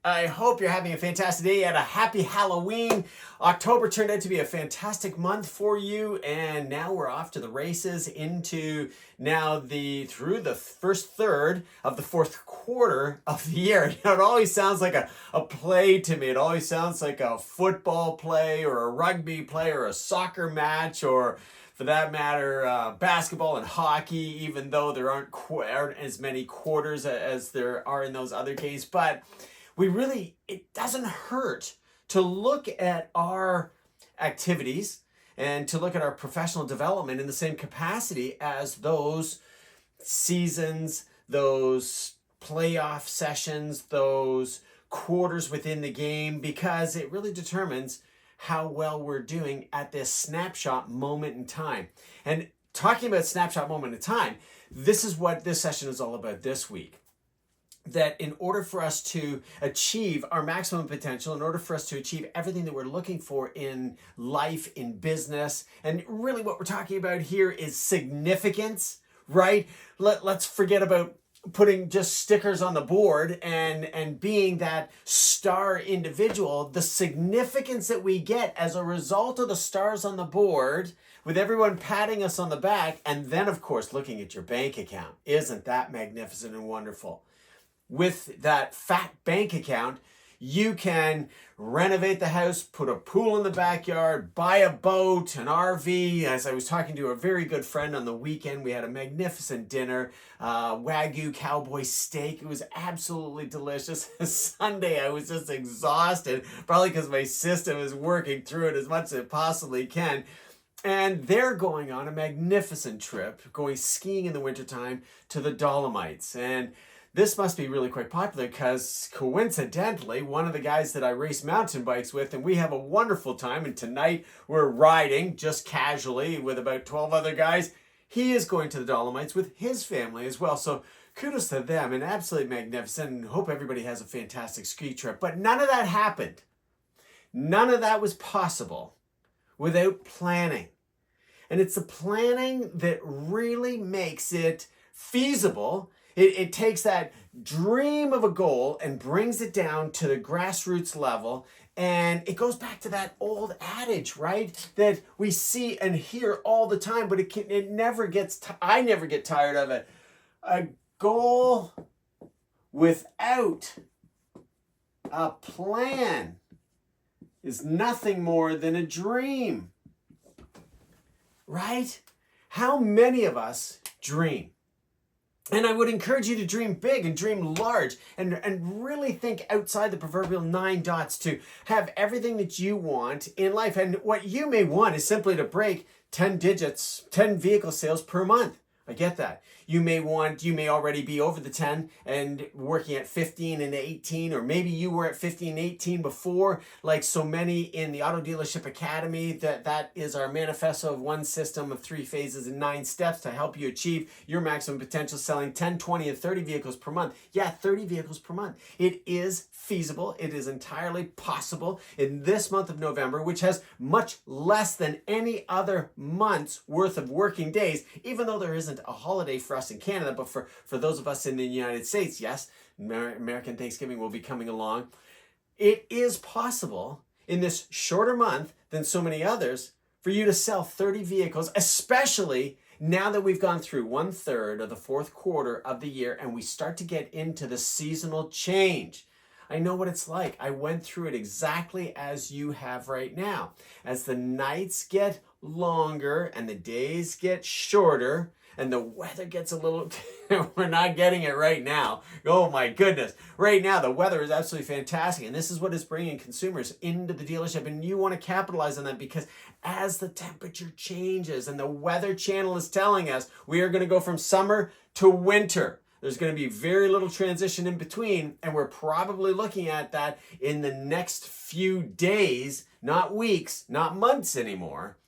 I hope you're having a fantastic day and a happy Halloween. October turned out to be a fantastic month for you, and now we're off to the races into through the first third of the fourth quarter of the year. You know, it always sounds like a play to me. It always sounds like a football play or a rugby play or a soccer match, or for that matter, basketball and hockey, even though there aren't as many quarters as there are in those other games. But it doesn't hurt to look at our activities and to look at our professional development in the same capacity as those seasons, those playoff sessions, those quarters within the game, because it really determines how well we're doing at this snapshot moment in time. And talking about snapshot moment in time, this is what this session is all about this week. That in order for us to achieve our maximum potential, in order for us to achieve everything that we're looking for in life, in business, and really what we're talking about here is significance, right? Let's forget about putting just stickers on the board and being that star individual. The significance that we get as a result of the stars on the board, with everyone patting us on the back, and then of course looking at your bank account. Isn't that magnificent and wonderful? With that fat bank account, you can renovate the house, put a pool in the backyard, buy a boat, an RV. As I was talking to a very good friend on the weekend, we had a magnificent dinner, Wagyu cowboy steak. It was absolutely delicious. Sunday, I was just exhausted, probably because my system is working through it as much as it possibly can. And they're going on a magnificent trip, going skiing in the wintertime to the Dolomites. And this must be really quite popular because coincidentally, one of the guys that I race mountain bikes with, and we have a wonderful time, and tonight we're riding just casually with about 12 other guys. He is going to the Dolomites with his family as well. So kudos to them, and absolutely magnificent, and hope everybody has a fantastic ski trip. But none of that happened. None of that was possible without planning. And it's the planning that really makes it feasible. It takes that dream of a goal and brings it down to the grassroots level. And it goes back to that old adage, right? That we see and hear all the time, but I never get tired of it. A goal without a plan is nothing more than a dream, right? How many of us dream? And I would encourage you to dream big and dream large and really think outside the proverbial 9 dots to have everything that you want in life. And what you may want is simply to break 10 digits, 10 vehicle sales per month. I get that. You may already be over the 10 and working at 15 and 18, or maybe you were at 15 and 18 before, like so many in the Auto Dealership Academy. That is our manifesto of one system of 3 phases and 9 steps to help you achieve your maximum potential, selling 10, 20, and 30 vehicles per month. Yeah, 30 vehicles per month. It is feasible. It is entirely possible in this month of November, which has much less than any other month's worth of working days, even though there isn't a holiday for us in Canada, but for those of us in the United States, yes, American Thanksgiving will be coming along. It is possible in this shorter month than so many others for you to sell 30 vehicles, especially now that we've gone through 1/3 of the fourth quarter of the year and we start to get into the seasonal change. I know what it's like. I went through it exactly as you have right now. As the nights get longer and the days get shorter, and the weather gets a little, we're not getting it right now. Oh my goodness. Right now, the weather is absolutely fantastic. And this is what is bringing consumers into the dealership. And you want to capitalize on that, because as the temperature changes and the Weather Channel is telling us we are going to go from summer to winter, there's going to be very little transition in between. And we're probably looking at that in the next few days, not weeks, not months anymore.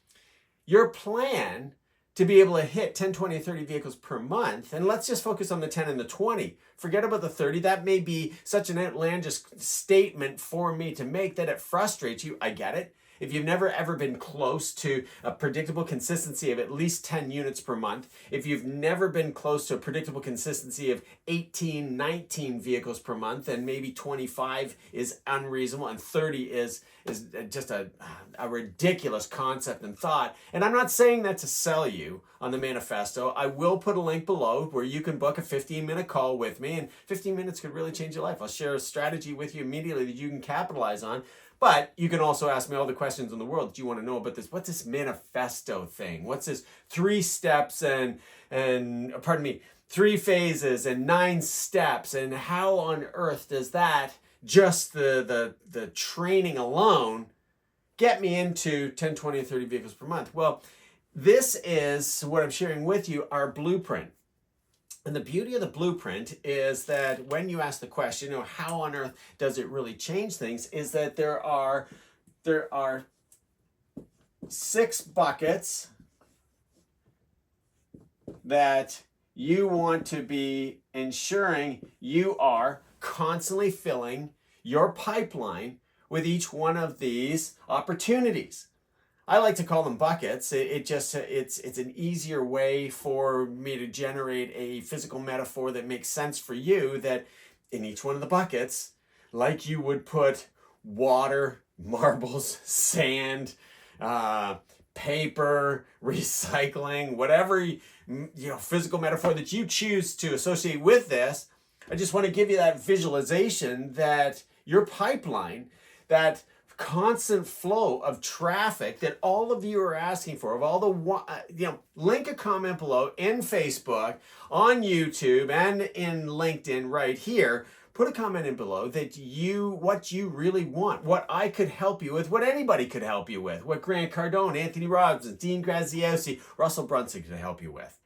Your plan to be able to hit 10, 20, 30 vehicles per month, and let's just focus on the 10 and the 20. Forget about the 30. That may be such an outlandish statement for me to make that it frustrates you. I get it. if you've never ever been close to a predictable consistency of at least 10 units per month, if you've never been close to a predictable consistency of 18, 19 vehicles per month, and maybe 25 is unreasonable and 30 is just a ridiculous concept and thought. And I'm not saying that to sell you on the manifesto. I will put a link below where you can book a 15-minute call with me, and 15 minutes could really change your life. I'll share a strategy with you immediately that you can capitalize on. But you can also ask me all the questions in the world that you want to know about this. What's this manifesto thing? What's this 3 steps and 3 phases and 9 steps? And how on earth does that, just the training alone, get me into 10, 20, and 30 vehicles per month? Well, this is what I'm sharing with you, our blueprint. And the beauty of the blueprint is that when you ask the question, how on earth does it really change things, is that there are 6 buckets that you want to be ensuring you are constantly filling your pipeline with each one of these opportunities. I like to call them buckets. It's an easier way for me to generate a physical metaphor that makes sense for you, that in each one of the buckets, like you would put water, marbles, sand, paper, recycling, whatever physical metaphor that you choose to associate with this, I just want to give you that visualization that your pipeline, that constant flow of traffic that all of you are asking for, of all the, link a comment below in Facebook, on YouTube, and in LinkedIn right here. Put a comment in below that what you really want, what I could help you with, what anybody could help you with, what Grant Cardone, Anthony Robbins, Dean Graziosi, Russell Brunson could help you with.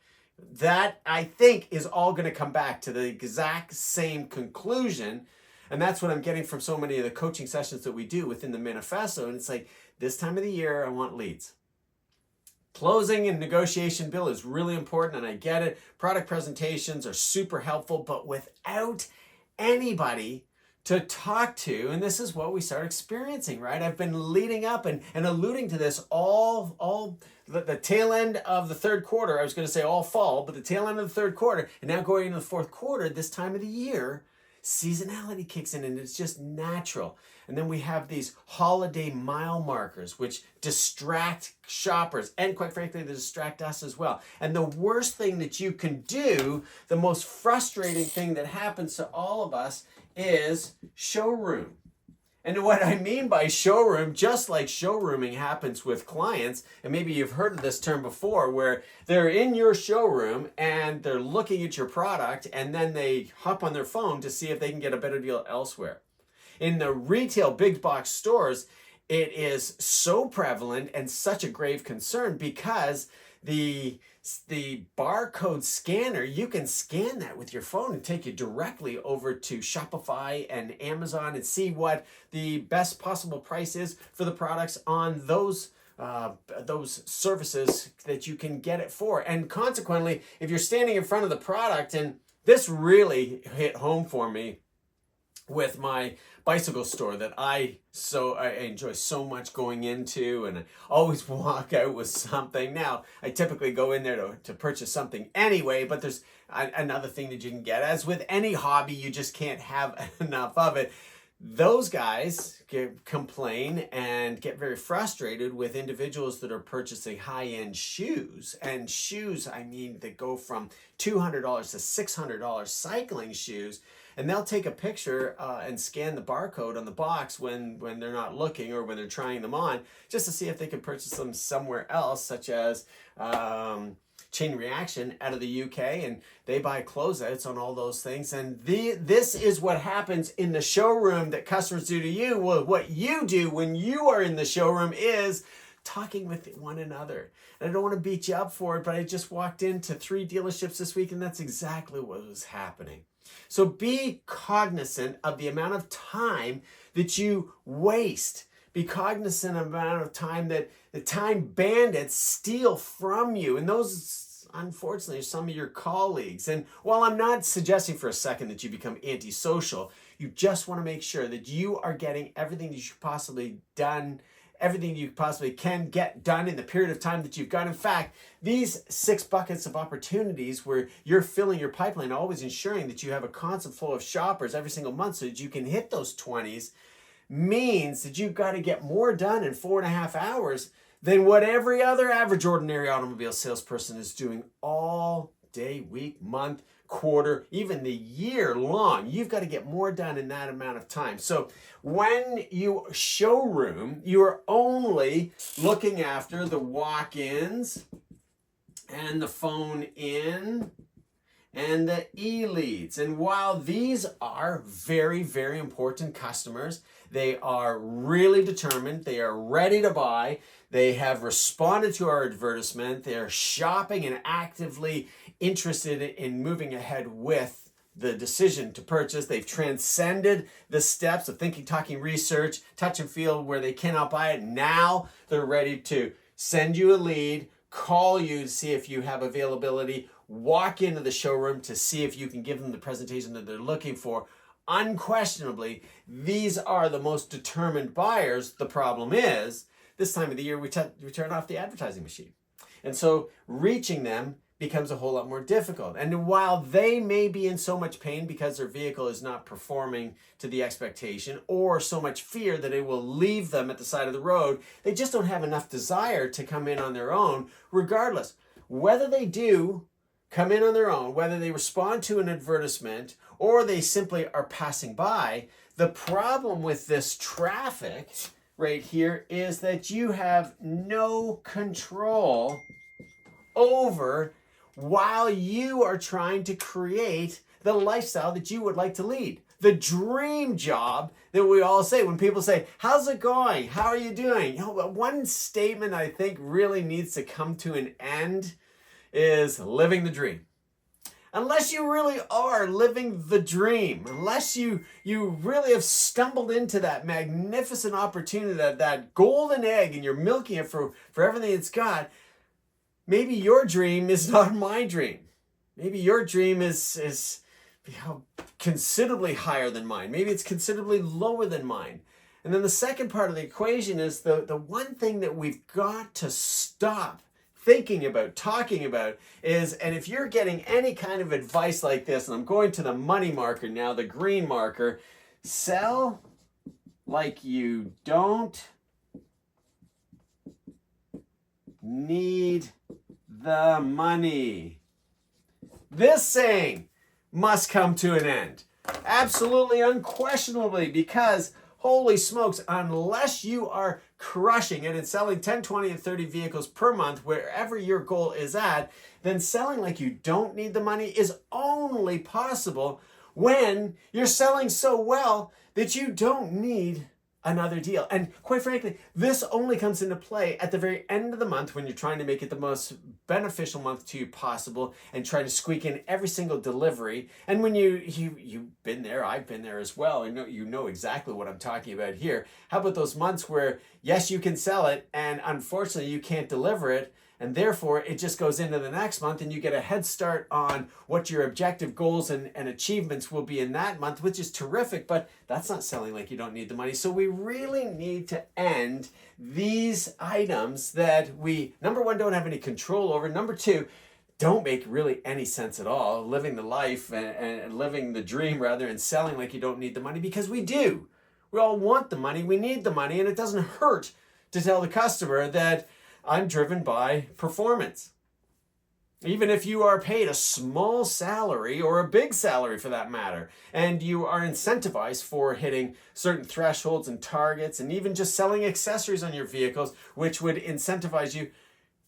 That, I think, is all going to come back to the exact same conclusion. And that's what I'm getting from so many of the coaching sessions that we do within the manifesto. And it's like, this time of the year, I want leads. Closing and negotiation bill is really important, and I get it. Product presentations are super helpful, but without anybody to talk to, and this is what we start experiencing, right? I've been leading up and alluding to this all the tail end of the third quarter. I was going to say all fall, but the tail end of the third quarter, and now going into the fourth quarter, this time of the year, seasonality kicks in, and it's just natural. And then we have these holiday mile markers, which distract shoppers, and quite frankly, they distract us as well. And the worst thing that you can do, the most frustrating thing that happens to all of us, is showroom. And what I mean by showroom, just like showrooming happens with clients, and maybe you've heard of this term before, where they're in your showroom and they're looking at your product, and then they hop on their phone to see if they can get a better deal elsewhere. In the retail big box stores, it is so prevalent and such a grave concern because the barcode scanner, you can scan that with your phone and take you directly over to Shopify and Amazon and see what the best possible price is for the products on those services that you can get it for. And consequently, if you're standing in front of the product, and this really hit home for me with my bicycle store that I enjoy so much going into, and I always walk out with something. Now, I typically go in there to purchase something anyway, but there's another thing that you can get. As with any hobby, you just can't have enough of it. Those guys complain and get very frustrated with individuals that are purchasing high-end shoes. And shoes, I mean, that go from $200 to $600 cycling shoes. And they'll take a picture and scan the barcode on the box when they're not looking or when they're trying them on, just to see if they can purchase them somewhere else, such as Chain Reaction out of the UK, and they buy closeouts on all those things. And this is what happens in the showroom that customers do to you. Well, what you do when you are in the showroom is talking with one another. And I don't want to beat you up for it, but I just walked into 3 dealerships this week, and that's exactly what was happening. So be cognizant of the amount of time that you waste. Be cognizant of the amount of time that the time bandits steal from you. And those, unfortunately, are some of your colleagues. And while I'm not suggesting for a second that you become antisocial, you just want to make sure that you are getting everything that you should possibly done everything you possibly can get done in the period of time that you've got. In fact, these 6 buckets of opportunities where you're filling your pipeline, always ensuring that you have a constant flow of shoppers every single month so that you can hit those 20s, means that you've got to get more done in 4.5 hours than what every other average ordinary automobile salesperson is doing all day, week, month, quarter, even the year long. You've got to get more done in that amount of time. So when you showroom, you are only looking after the walk-ins and the phone in and the e-leads. And while these are very, very important customers, they are really determined, they are ready to buy, they have responded to our advertisement, they are shopping and actively interested in moving ahead with the decision to purchase. They've transcended the steps of thinking, talking, research, touch and feel where they cannot buy it. Now they're ready to send you a lead, call you to see if you have availability, walk into the showroom to see if you can give them the presentation that they're looking for. Unquestionably, these are the most determined buyers. The problem is, this time of the year, we turn off the advertising machine. And so reaching them becomes a whole lot more difficult. And while they may be in so much pain because their vehicle is not performing to the expectation, or so much fear that it will leave them at the side of the road, they just don't have enough desire to come in on their own, regardless. Whether they do come in on their own, whether they respond to an advertisement, or they simply are passing by, the problem with this traffic right here is that you have no control over while you are trying to create the lifestyle that you would like to lead. The dream job that we all say when people say, how's it going? How are you doing? You know, one statement I think really needs to come to an end is living the dream. Unless you really are living the dream, unless you really have stumbled into that magnificent opportunity, that golden egg, and you're milking it for everything it's got, maybe your dream is not my dream. Maybe your dream is considerably higher than mine. Maybe it's considerably lower than mine. And then the second part of the equation is the one thing that we've got to stop thinking about, talking about is, and if you're getting any kind of advice like this, and I'm going to the money marker now, the green marker, sell like you don't need the money. This saying must come to an end. Absolutely, unquestionably, because holy smokes, unless you are crushing it and selling 10, 20, and 30 vehicles per month, wherever your goal is at, then selling like you don't need the money is only possible when you're selling so well that you don't need another deal. And quite frankly, this only comes into play at the very end of the month when you're trying to make it the most beneficial month to you possible and try to squeak in every single delivery. And when you've been there, I've been there as well. You know exactly what I'm talking about here. How about those months where, yes, you can sell it, and unfortunately you can't deliver it, and therefore it just goes into the next month and you get a head start on what your objective goals and achievements will be in that month, which is terrific, but that's not selling like you don't need the money. So we really need to end these items that we, number one, don't have any control over. Number two, don't make really any sense at all, living the life and living the dream rather, and selling like you don't need the money, because we do. We all want the money, we need the money, and it doesn't hurt to tell the customer that I'm driven by performance. Even if you are paid a small salary or a big salary for that matter, and you are incentivized for hitting certain thresholds and targets, and even just selling accessories on your vehicles, which would incentivize you,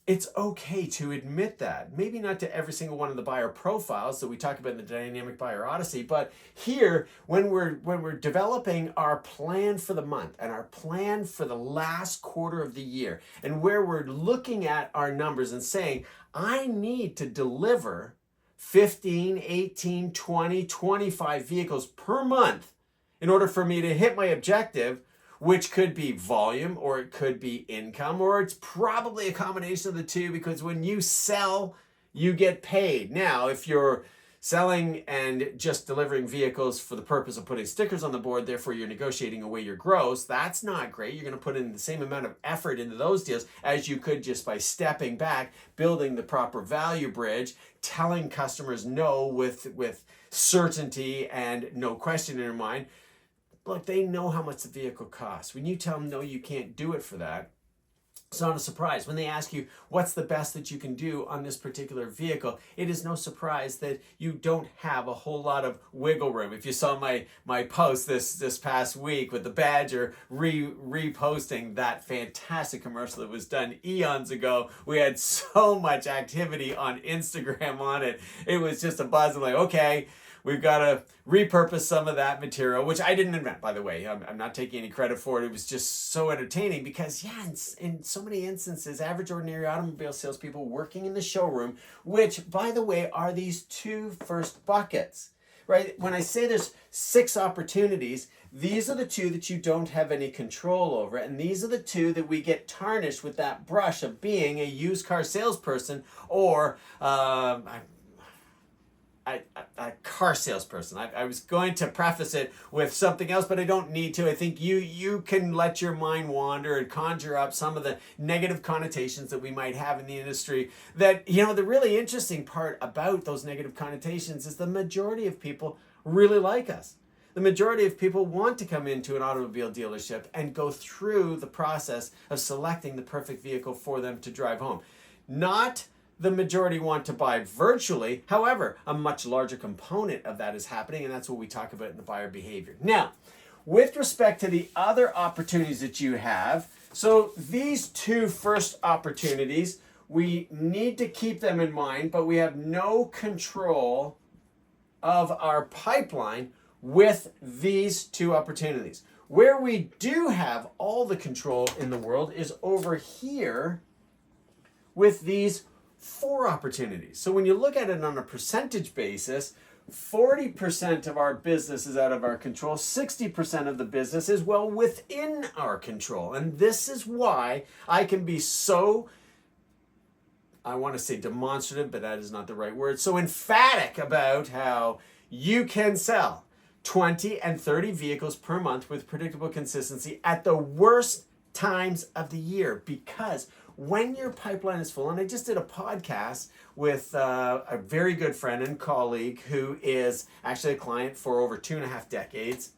it's okay to admit that. Maybe not to every single one of the buyer profiles that we talk about in the Dynamic Buyer Odyssey, but here, when we're developing our plan for the month and our plan for the last quarter of the year, and where we're looking at our numbers and saying, I need to deliver 15, 18, 20, 25 vehicles per month in order for me to hit my objective, which could be volume, or it could be income, or it's probably a combination of the two, because when you sell, you get paid. Now, if you're selling and just delivering vehicles for the purpose of putting stickers on the board, therefore you're negotiating away your gross, that's not great. You're going to put in the same amount of effort into those deals as you could just by stepping back, building the proper value bridge, telling customers no with certainty and no question in your mind. Look, they know how much the vehicle costs. When you tell them no, you can't do it for that, it's not a surprise. When they ask you what's the best that you can do on this particular vehicle, it is no surprise that you don't have a whole lot of wiggle room. If you saw my post this past week with the Badger reposting that fantastic commercial that was done eons ago, we had so much activity on Instagram on it. It was just a buzz of like, okay, we've got to repurpose some of that material, which I didn't invent, by the way. I'm not taking any credit for it. It was just so entertaining because, yeah, in so many instances, average, ordinary automobile salespeople working in the showroom, which, by the way, are these two first buckets, right? When I say there's 6 opportunities, these are the 2 that you don't have any control over. And these are the 2 that we get tarnished with that brush of being a used car salesperson or a car salesperson. I was going to preface it with something else, but I don't need to. I think you can let your mind wander and conjure up some of the negative connotations that we might have in the industry. That, the really interesting part about those negative connotations is the majority of people really like us. The majority of people want to come into an automobile dealership and go through the process of selecting the perfect vehicle for them to drive home. Not the majority want to buy virtually. However, a much larger component of that is happening, and that's what we talk about in the buyer behavior. Now, with respect to the other opportunities that you have, so these 2 first opportunities, we need to keep them in mind, but we have no control of our pipeline with these 2 opportunities. Where we do have all the control in the world is over here with these 4 opportunities. So when you look at it on a percentage basis, 40% of our business is out of our control. 60% of the business is well within our control. And this is why I can be so, I want to say demonstrative, but that is not the right word, so emphatic about how you can sell 20 and 30 vehicles per month with predictable consistency at the worst times of the year, because when your pipeline is full, and I just did a podcast with a very good friend and colleague who is actually a client for over 2.5 decades.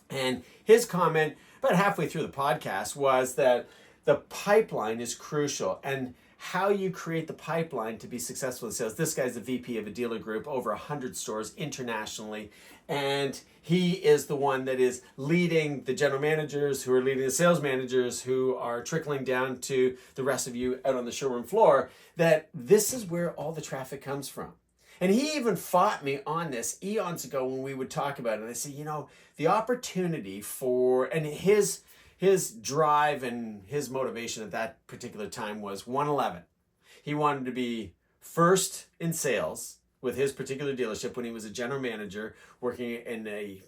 And his comment about halfway through the podcast was that the pipeline is crucial, and how you create the pipeline to be successful in sales. This guy's the VP of a dealer group, over 100 stores internationally. And he is the one that is leading the general managers who are leading the sales managers who are trickling down to the rest of you out on the showroom floor, that this is where all the traffic comes from. And he even fought me on this eons ago when we would talk about it. And I said, the opportunity for, and his drive and his motivation at that particular time was 111. He wanted to be first in sales with his particular dealership when he was a general manager working in I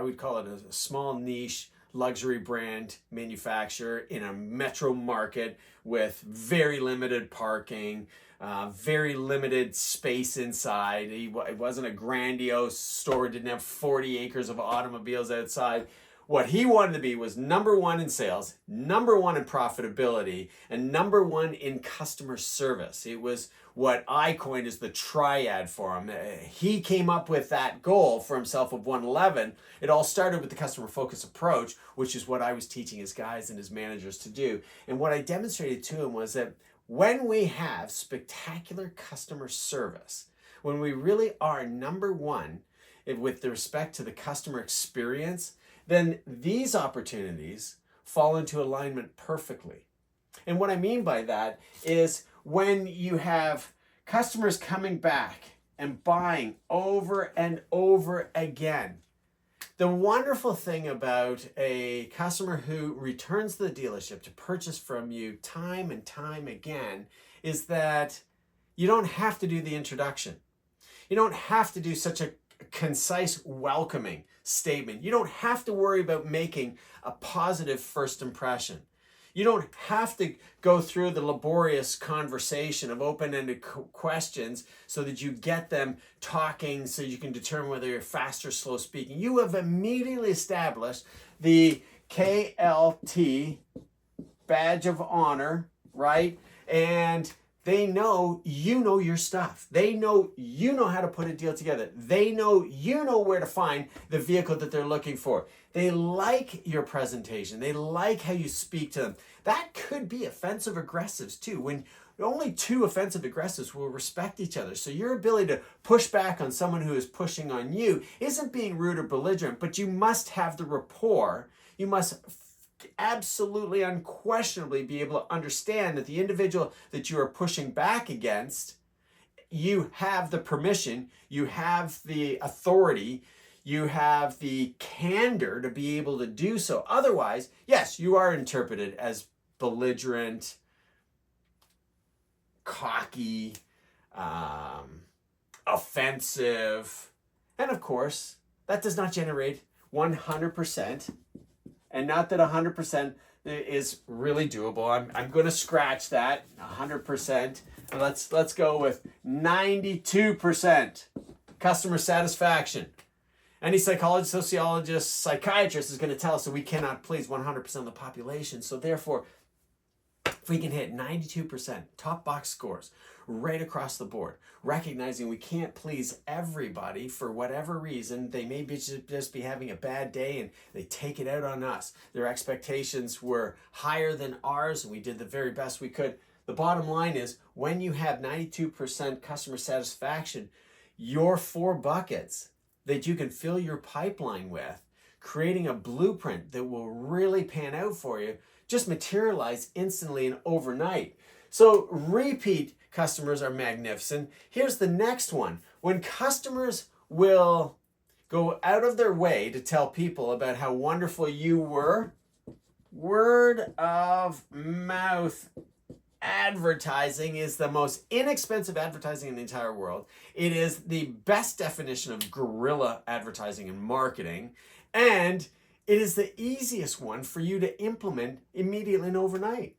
would call it a small niche luxury brand manufacturer in a metro market with very limited parking, very limited space inside. It wasn't a grandiose store. It didn't have 40 acres of automobiles outside. What he wanted to be was number 1 in sales, number 1 in profitability, and number 1 in customer service. It was what I coined as the triad for him. He came up with that goal for himself of 111. It all started with the customer focus approach, which is what I was teaching his guys and his managers to do. And what I demonstrated to him was that when we have spectacular customer service, when we really are number 1 with respect to the customer experience, then these opportunities fall into alignment perfectly. And what I mean by that is when you have customers coming back and buying over and over again. The wonderful thing about a customer who returns to the dealership to purchase from you time and time again is that you don't have to do the introduction. You don't have to do such a concise welcoming statement. You don't have to worry about making a positive first impression. You don't have to go through the laborious conversation of open-ended questions so that you get them talking so you can determine whether you're fast or slow speaking. You have immediately established the KLT badge of honor, right? And they know you know your stuff. They know you know how to put a deal together. They know you know where to find the vehicle that they're looking for. They like your presentation. They like how you speak to them. That could be offensive aggressives too. When only two offensive aggressives will respect each other. So your ability to push back on someone who is pushing on you isn't being rude or belligerent, but you must have the rapport. You must absolutely unquestionably be able to understand that the individual that you are pushing back against, you have the permission, you have the authority, you have the candor to be able to do so. Otherwise, yes, you are interpreted as belligerent, cocky, offensive, and of course, that does not generate 100%. And not that 100% is really doable. I'm going to scratch that 100%. And let's go with 92% customer satisfaction. Any psychologist, sociologist, psychiatrist is going to tell us that we cannot please 100% of the population. So therefore, if we can hit 92% top box scores right across the board, recognizing we can't please everybody for whatever reason, they may just be having a bad day and they take it out on us. Their expectations were higher than ours and we did the very best we could. The bottom line is when you have 92% customer satisfaction, your 4 buckets that you can fill your pipeline with, creating a blueprint that will really pan out for you, just materialize instantly and overnight. So repeat customers are magnificent. Here's the next one. When customers will go out of their way to tell people about how wonderful you were, word of mouth advertising is the most inexpensive advertising in the entire world. It is the best definition of guerrilla advertising and marketing, and it is the easiest one for you to implement immediately and overnight.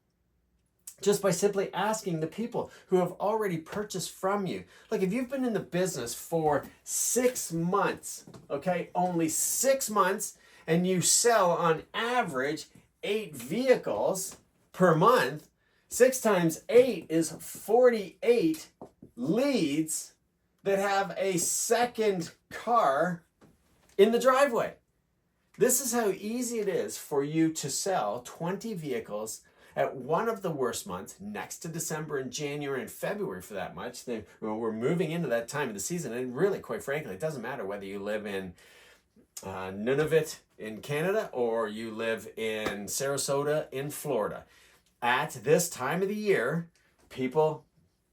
Just by simply asking the people who have already purchased from you. Like if you've been in the business for 6 months, okay, only 6 months, and you sell on average 8 vehicles per month, 6 times 8 is 48 leads that have a second car in the driveway. This is how easy it is for you to sell 20 vehicles at one of the worst months, next to December and January and February for that much. We're moving into that time of the season, and really, quite frankly, it doesn't matter whether you live in Nunavut in Canada or you live in Sarasota in Florida. At this time of the year, people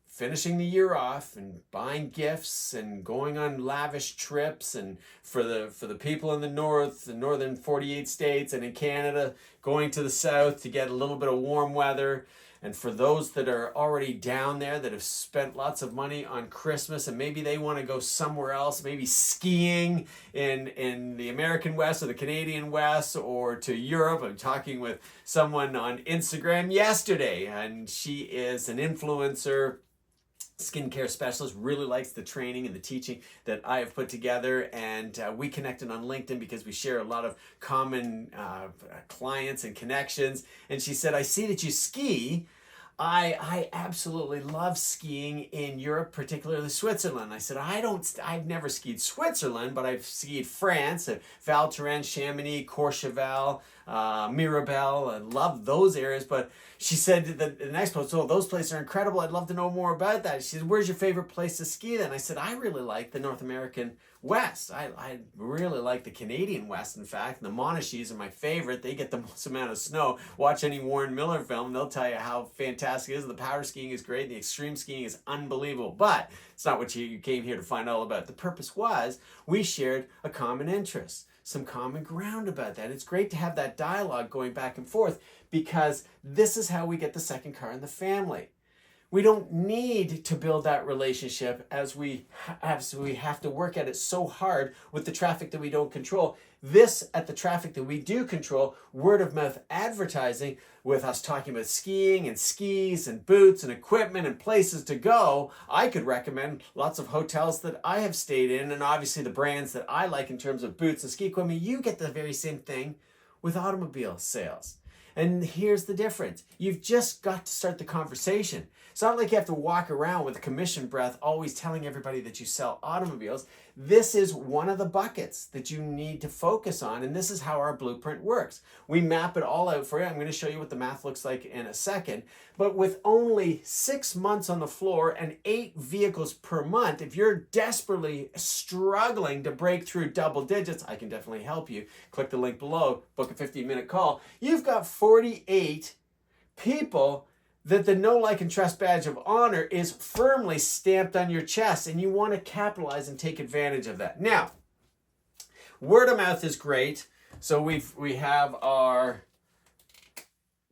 finishing the year off and buying gifts and going on lavish trips, and for the people in the northern 48 states, and in Canada going to the south to get a little bit of warm weather, and for those that are already down there that have spent lots of money on Christmas and maybe they want to go somewhere else, maybe skiing in the American West or the Canadian West or to Europe. I'm talking with someone on Instagram yesterday, and she is an influencer, skincare specialist, really likes the training and the teaching that I have put together, and we connected on LinkedIn because we share a lot of common clients and connections. And she said, I see that you ski. I absolutely love skiing in Europe, particularly Switzerland. I said, I've never skied Switzerland, but I've skied France, Val Thorens, Chamonix, Courchevel, Mirabel. I love those areas. But she said the next post, oh, those places are incredible. I'd love to know more about that. She said, where's your favorite place to ski then? I said, I really like the North American West. I really like the Canadian West, in fact. The Monashis are my favorite. They get the most amount of snow. Watch any Warren Miller film, they'll tell you how fantastic it is. The powder skiing is great. The extreme skiing is unbelievable. But it's not what you came here to find all about. The purpose was we shared a common interest, some common ground about that. It's great to have that dialogue going back and forth, because this is how we get the second car in the family. We don't need to build that relationship as we have to work at it so hard with the traffic that we don't control. This at the traffic that we do control, word of mouth advertising, with us talking about skiing and skis and boots and equipment and places to go, I could recommend lots of hotels that I have stayed in, and obviously the brands that I like in terms of boots and ski equipment. You get the very same thing with automobile sales. And here's the difference. You've just got to start the conversation. It's not like you have to walk around with commission breath always telling everybody that you sell automobiles. This is one of the buckets that you need to focus on, and this is how our blueprint works. We map it all out for you. I'm going to show you what the math looks like in a second. But with only 6 months on the floor and 8 vehicles per month, if you're desperately struggling to break through double digits, I can definitely help you. Click the link below, book a 15-minute call. You've got 48 people that the know, like, and trust badge of honor is firmly stamped on your chest, and you want to capitalize and take advantage of that. Now, word of mouth is great. So we have our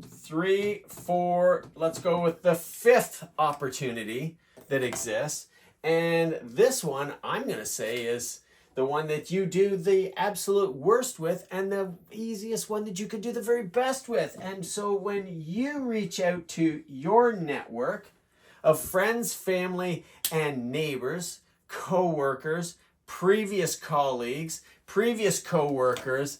3, 4, let's go with the 5th opportunity that exists. And this one, I'm going to say, is the one that you do the absolute worst with, and the easiest one that you could do the very best with. And so when you reach out to your network of friends, family, and neighbors, co-workers, previous colleagues, previous co-workers,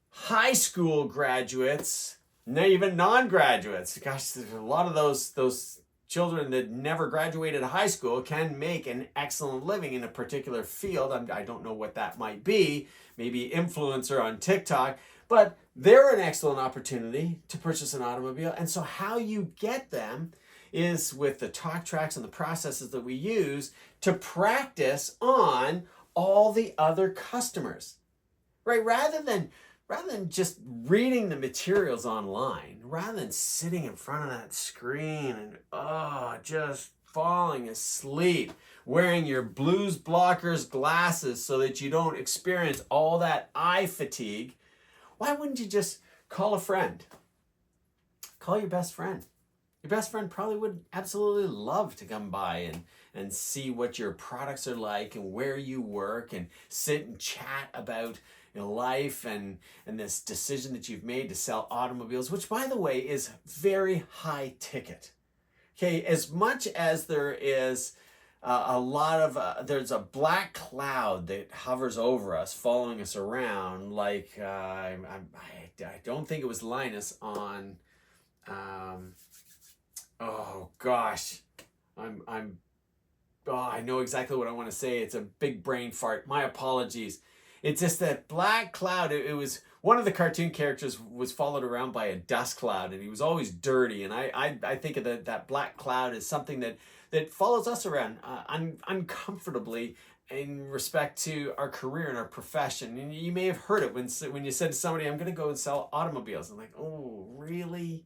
high school graduates, even non-graduates, gosh, there's a lot of those children that never graduated high school can make an excellent living in a particular field. I don't know what that might be, maybe influencer on TikTok, but they're an excellent opportunity to purchase an automobile. And so how you get them is with the talk tracks and the processes that we use to practice on all the other customers, right? Rather than just reading the materials online, rather than sitting in front of that screen and just falling asleep, wearing your blues blockers glasses so that you don't experience all that eye fatigue, why wouldn't you just call a friend? Call your best friend. Your best friend probably would absolutely love to come by and see what your products are like and where you work and sit and chat about life and this decision that you've made to sell automobiles, which, by the way, is very high ticket. Okay, as much as there is a lot of, there's a black cloud that hovers over us, following us around, like, I don't think it was Linus on, oh gosh, I know exactly what I want to say. It's a big brain fart. My apologies. It's just that black cloud. It was one of the cartoon characters was followed around by a dust cloud, and he was always dirty. And I think of that black cloud as something that follows us around uncomfortably in respect to our career and our profession. And you may have heard it when you said to somebody, "I'm going to go and sell automobiles." I'm like, "Oh, really?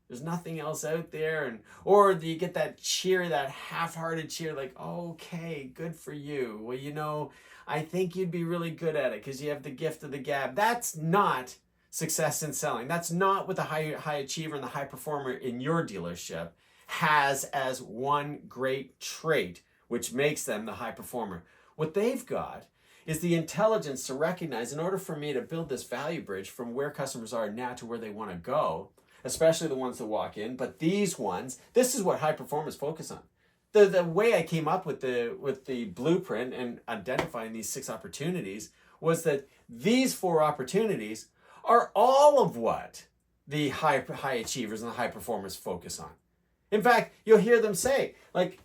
There's nothing else out there?" Or do you get that cheer, that half-hearted cheer, like, "Okay, good for you. Well, I think you'd be really good at it because you have the gift of the gab." That's not success in selling. That's not what the high achiever and the high performer in your dealership has as one great trait, which makes them the high performer. What they've got is the intelligence to recognize, in order for me to build this value bridge from where customers are now to where they want to go, especially the ones that walk in, but these ones, this is what high performers focus on. The way I came up with the blueprint and identifying these 6 opportunities was that these 4 opportunities are all of what the high achievers and the high performers focus on. In fact, you'll hear them say, like,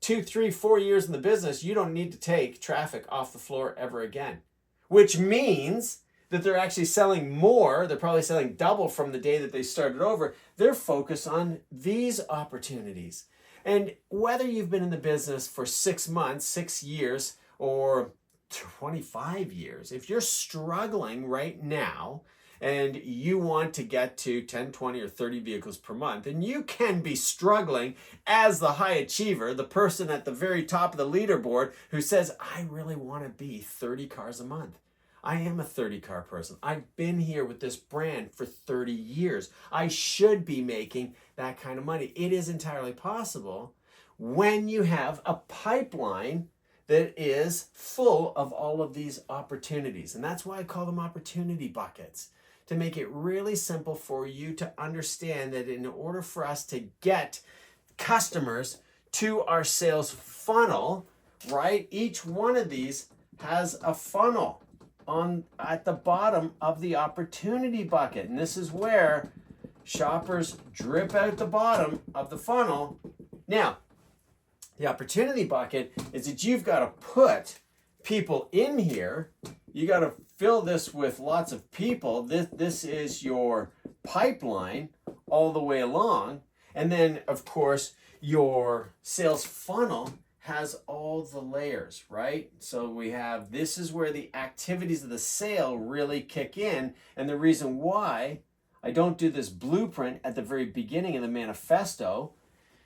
2, 3, 4 years in the business, you don't need to take traffic off the floor ever again, which means that they're actually selling more. They're probably selling double from the day that they started over. They're focused on these opportunities. And whether you've been in the business for 6 months, 6 years, or 25 years, if you're struggling right now and you want to get to 10, 20, or 30 vehicles per month, and you can be struggling as the high achiever, the person at the very top of the leaderboard who says, "I really want to be 30 cars a month. I am a 30 car person. I've been here with this brand for 30 years. I should be making that kind of money. It is entirely possible when you have a pipeline that is full of all of these opportunities. And that's why I call them opportunity buckets, to make it really simple for you to understand that in order for us to get customers to our sales funnel, right? Each one of these has a funnel at the bottom of the opportunity bucket. And this is where shoppers drip out the bottom of the funnel. Now, the opportunity bucket is that you've got to put people in here. You got to fill this with lots of people. This is your pipeline all the way along. And then, of course, your sales funnel has all the layers, right? So we have, this is where the activities of the sale really kick in. And the reason why I don't do this blueprint at the very beginning of the manifesto,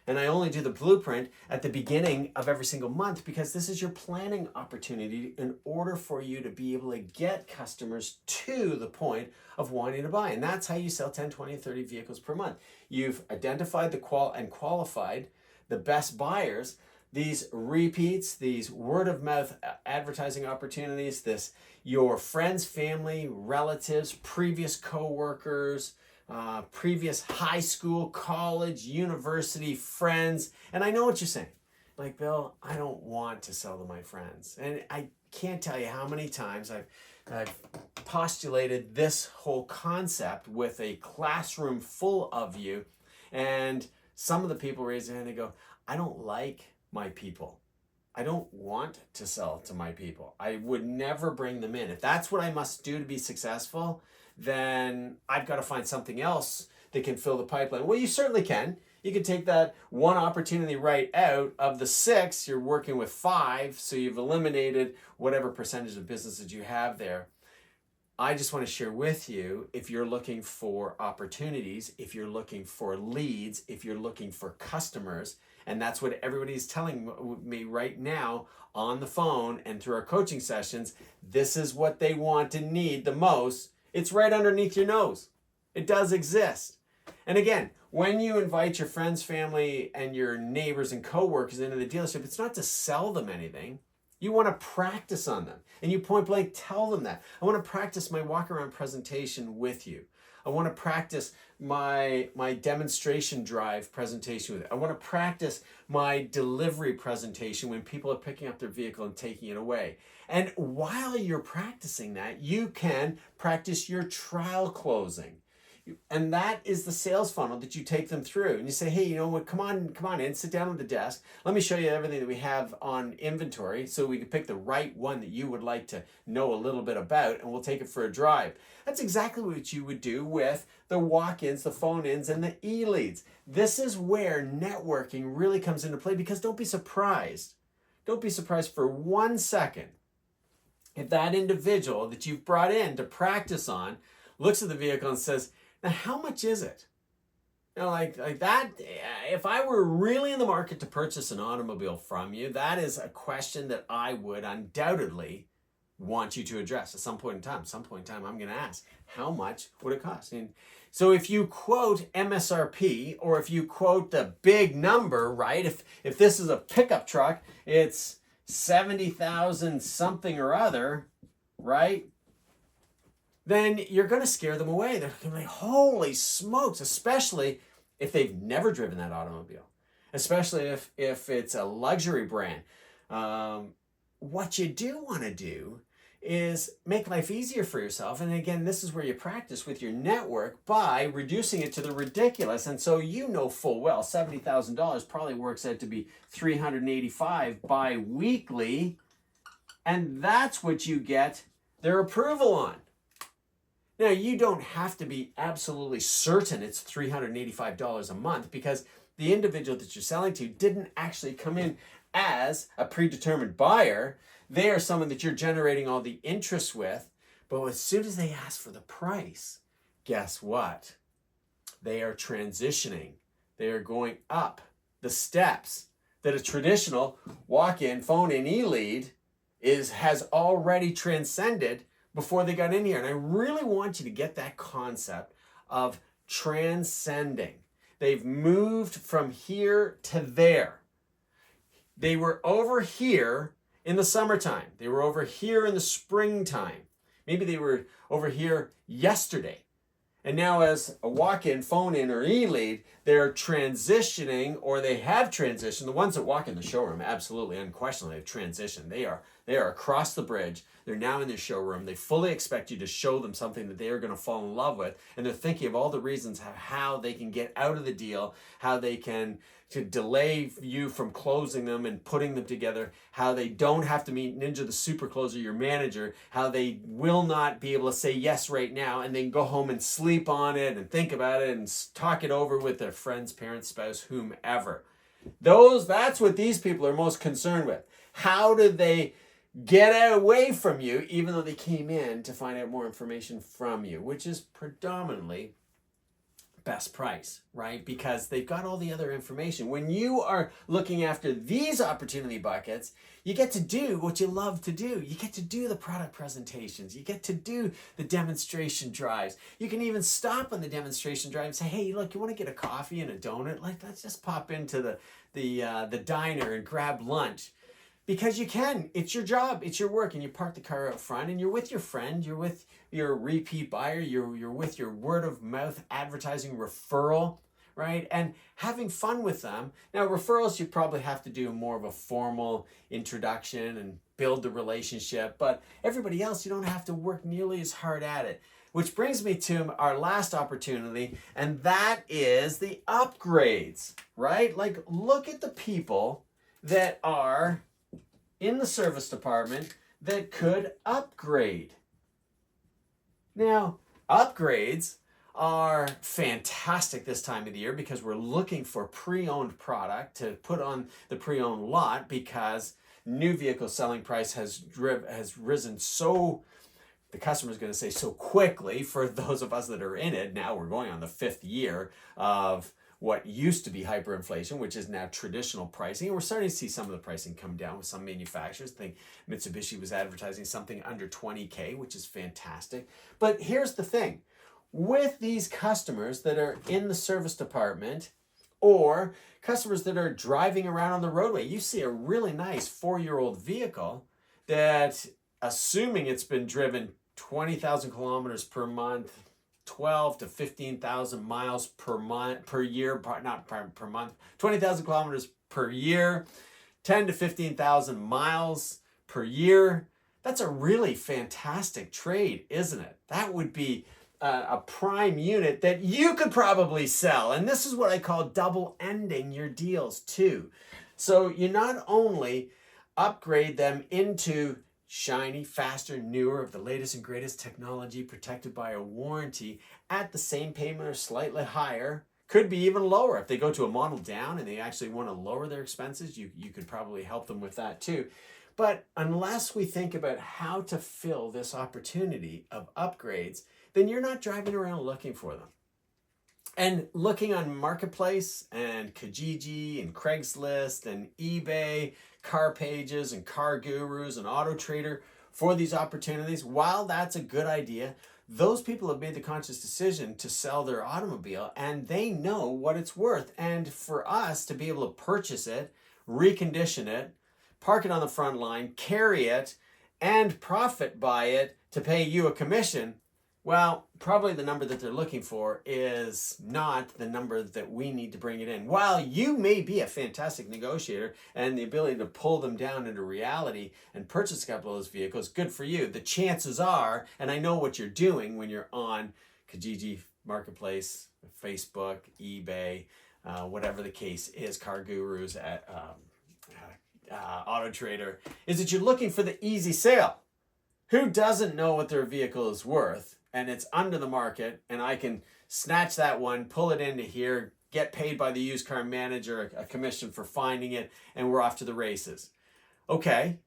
and I only do the blueprint at the beginning of every single month, because this is your planning opportunity in order for you to be able to get customers to the point of wanting to buy. And that's how you sell 10, 20, 30 vehicles per month. You've identified and qualified the best buyers, these repeats, these word of mouth advertising opportunities, your friends, family, relatives, previous coworkers, previous high school, college, university friends. And I know what you're saying. Like, Bill, I don't want to sell to my friends. And I can't tell you how many times I've postulated this whole concept with a classroom full of you. And some of the people raise their hand and they go, I don't like my people. I don't want to sell to my people. I would never bring them in. If that's what I must do to be successful, then I've got to find something else that can fill the pipeline. Well, you certainly can. You can take that one opportunity right out of the 6. You're working with 5, so you've eliminated whatever percentage of business that you have there. I just want to share with you, if you're looking for opportunities, if you're looking for leads, if you're looking for customers, and that's what everybody's telling me right now on the phone and through our coaching sessions, this is what they want and need the most. It's right underneath your nose. It does exist. And again, when you invite your friends, family, and your neighbors and coworkers into the dealership, it's not to sell them anything. You want to practice on them. And you point blank tell them that. I want to practice my walk around presentation with you. I want to practice my demonstration drive presentation with it. I want to practice my delivery presentation when people are picking up their vehicle and taking it away. And while you're practicing that, you can practice your trial closing. And that is the sales funnel that you take them through. And you say, hey, you know what, come on in, sit down at the desk. Let me show you everything that we have on inventory so we can pick the right one that you would like to know a little bit about, and we'll take it for a drive. That's exactly what you would do with the walk-ins, the phone-ins, and the e-leads. This is where networking really comes into play, because don't be surprised. Don't be surprised for 1 second if that individual that you've brought in to practice on looks at the vehicle and says, now, how much is it? You know, like that, if I were really in the market to purchase an automobile from you, that is a question that I would undoubtedly want you to address at some point in time. Some point in time, I'm going to ask, how much would it cost? And so if you quote MSRP, or if you quote the big number, right? If this is a pickup truck, it's 70,000 something or other, right? Then you're going to scare them away. They're going to be like, holy smokes, especially if they've never driven that automobile, especially if it's a luxury brand. What you do want to do is make life easier for yourself. And again, this is where you practice with your network by reducing it to the ridiculous. And so you know full well, $70,000 probably works out to be $385 bi-weekly. And that's what you get their approval on. Now, you don't have to be absolutely certain it's $385 a month, because the individual that you're selling to didn't actually come in as a predetermined buyer. They are someone that you're generating all the interest with. But as soon as they ask for the price, guess what? They are transitioning. They are going up the steps that a traditional walk-in, phone-in, e-lead has already transcended before they got in here. And I really want you to get that concept of transcending. They've moved from here to there. They were over here in the summertime. They were over here in the springtime. Maybe they were over here yesterday. And now as a walk-in, phone-in, or e-lead, they're transitioning, or they have transitioned. The ones that walk in the showroom, absolutely, unquestionably, have transitioned. They are across the bridge. They're now in the showroom. They fully expect you to show them something that they are going to fall in love with. And they're thinking of all the reasons how they can get out of the deal, how they can to delay you from closing them and putting them together, how they don't have to meet Ninja the super closer, your manager, how they will not be able to say yes right now and then go home and sleep on it and think about it and talk it over with their friends, parents, spouse, whomever. That's what these people are most concerned with. How do they get away from you, even though they came in to find out more information from you, which is predominantly best price, right? Because they've got all the other information. When you are looking after these opportunity buckets, you get to do what you love to do. You get to do the product presentations. You get to do the demonstration drives. You can even stop on the demonstration drive and say, hey, look, you want to get a coffee and a donut? Like, let's just pop into the diner and grab lunch. Because you can. It's your job. It's your work. And you park the car out front and you're with your friend. You're with your repeat buyer. You're with your word of mouth advertising referral, right? And having fun with them. Now, referrals, you probably have to do more of a formal introduction and build the relationship. But everybody else, you don't have to work nearly as hard at it. Which brings me to our last opportunity, and that is the upgrades, right? Like, look at the people that are in the service department that could upgrade. Now, upgrades are fantastic this time of the year because we're looking for pre-owned product to put on the pre-owned lot because new vehicle selling price has risen so, the customer is going to say so quickly for those of us that are in it. Now we're going on the 5th year of what used to be hyperinflation, which is now traditional pricing. And we're starting to see some of the pricing come down with some manufacturers. I think Mitsubishi was advertising something under $20K, which is fantastic. But here's the thing. With these customers that are in the service department or customers that are driving around on the roadway, you see a really nice 4-year-old vehicle that, assuming it's been driven 20,000 kilometers per month, 12 to 15,000 miles per year, not per month, 20,000 kilometers per year, 10 to 15,000 miles per year. That's a really fantastic trade, isn't it? That would be a prime unit that you could probably sell. And this is what I call double ending your deals too. So you not only upgrade them into shiny, faster, newer, of the latest and greatest technology, protected by a warranty at the same payment or slightly higher, could be even lower. If they go to a model down and they actually want to lower their expenses, you could probably help them with that too. But unless we think about how to fill this opportunity of upgrades, then you're not driving around looking for them. And looking on Marketplace and Kijiji and Craigslist and eBay, Car Pages and Car Gurus and Auto Trader for these opportunities, while that's a good idea, those people have made the conscious decision to sell their automobile and they know what it's worth. And for us to be able to purchase it, recondition it, park it on the front line, carry it, and profit by it to pay you a commission, well, probably the number that they're looking for is not the number that we need to bring it in. While you may be a fantastic negotiator and the ability to pull them down into reality and purchase a couple of those vehicles, good for you. The chances are, and I know what you're doing when you're on Kijiji, Marketplace, Facebook, eBay, whatever the case is, Car Gurus, at Auto Trader, is that you're looking for the easy sale. Who doesn't know what their vehicle is worth? And it's under the market, and I can snatch that one, pull it into here, get paid by the used car manager a commission for finding it, and we're off to the races. Okay,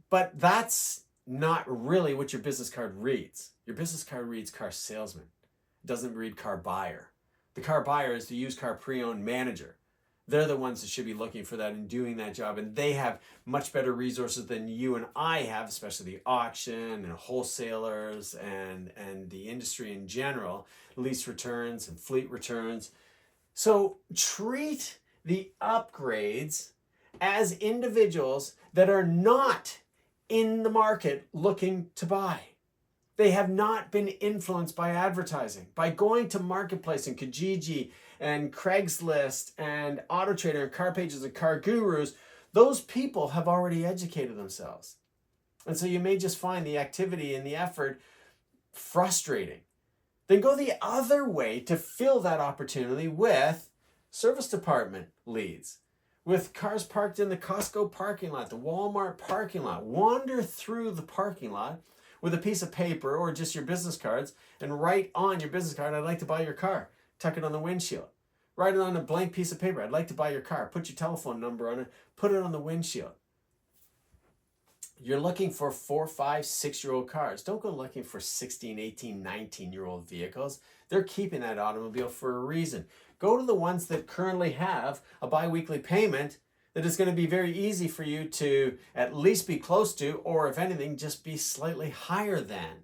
but that's not really what your business card reads. Your business card reads car salesman. It doesn't read car buyer. The car buyer is the used car pre-owned manager. They're the ones that should be looking for that and doing that job. And they have much better resources than you and I have, especially the auction and wholesalers and the industry in general, lease returns and fleet returns. So treat the upgrades as individuals that are not in the market looking to buy. They have not been influenced by advertising, by going to Marketplace and Kijiji and Craigslist and AutoTrader and Car Pages and Car Gurus. Those people have already educated themselves. And so you may just find the activity and the effort frustrating. Then go the other way to fill that opportunity with service department leads, with cars parked in the Costco parking lot, the Walmart parking lot. Wander through the parking lot with a piece of paper or just your business cards and write on your business card, I'd like to buy your car. Tuck it on the windshield. Write it on a blank piece of paper. I'd like to buy your car. Put your telephone number on it. Put it on the windshield. You're looking for 4, 5, 6-year-old cars. Don't go looking for 16, 18, 19-year-old vehicles. They're keeping that automobile for a reason. Go to the ones that currently have a biweekly payment that is going to be very easy for you to at least be close to, or if anything, just be slightly higher than.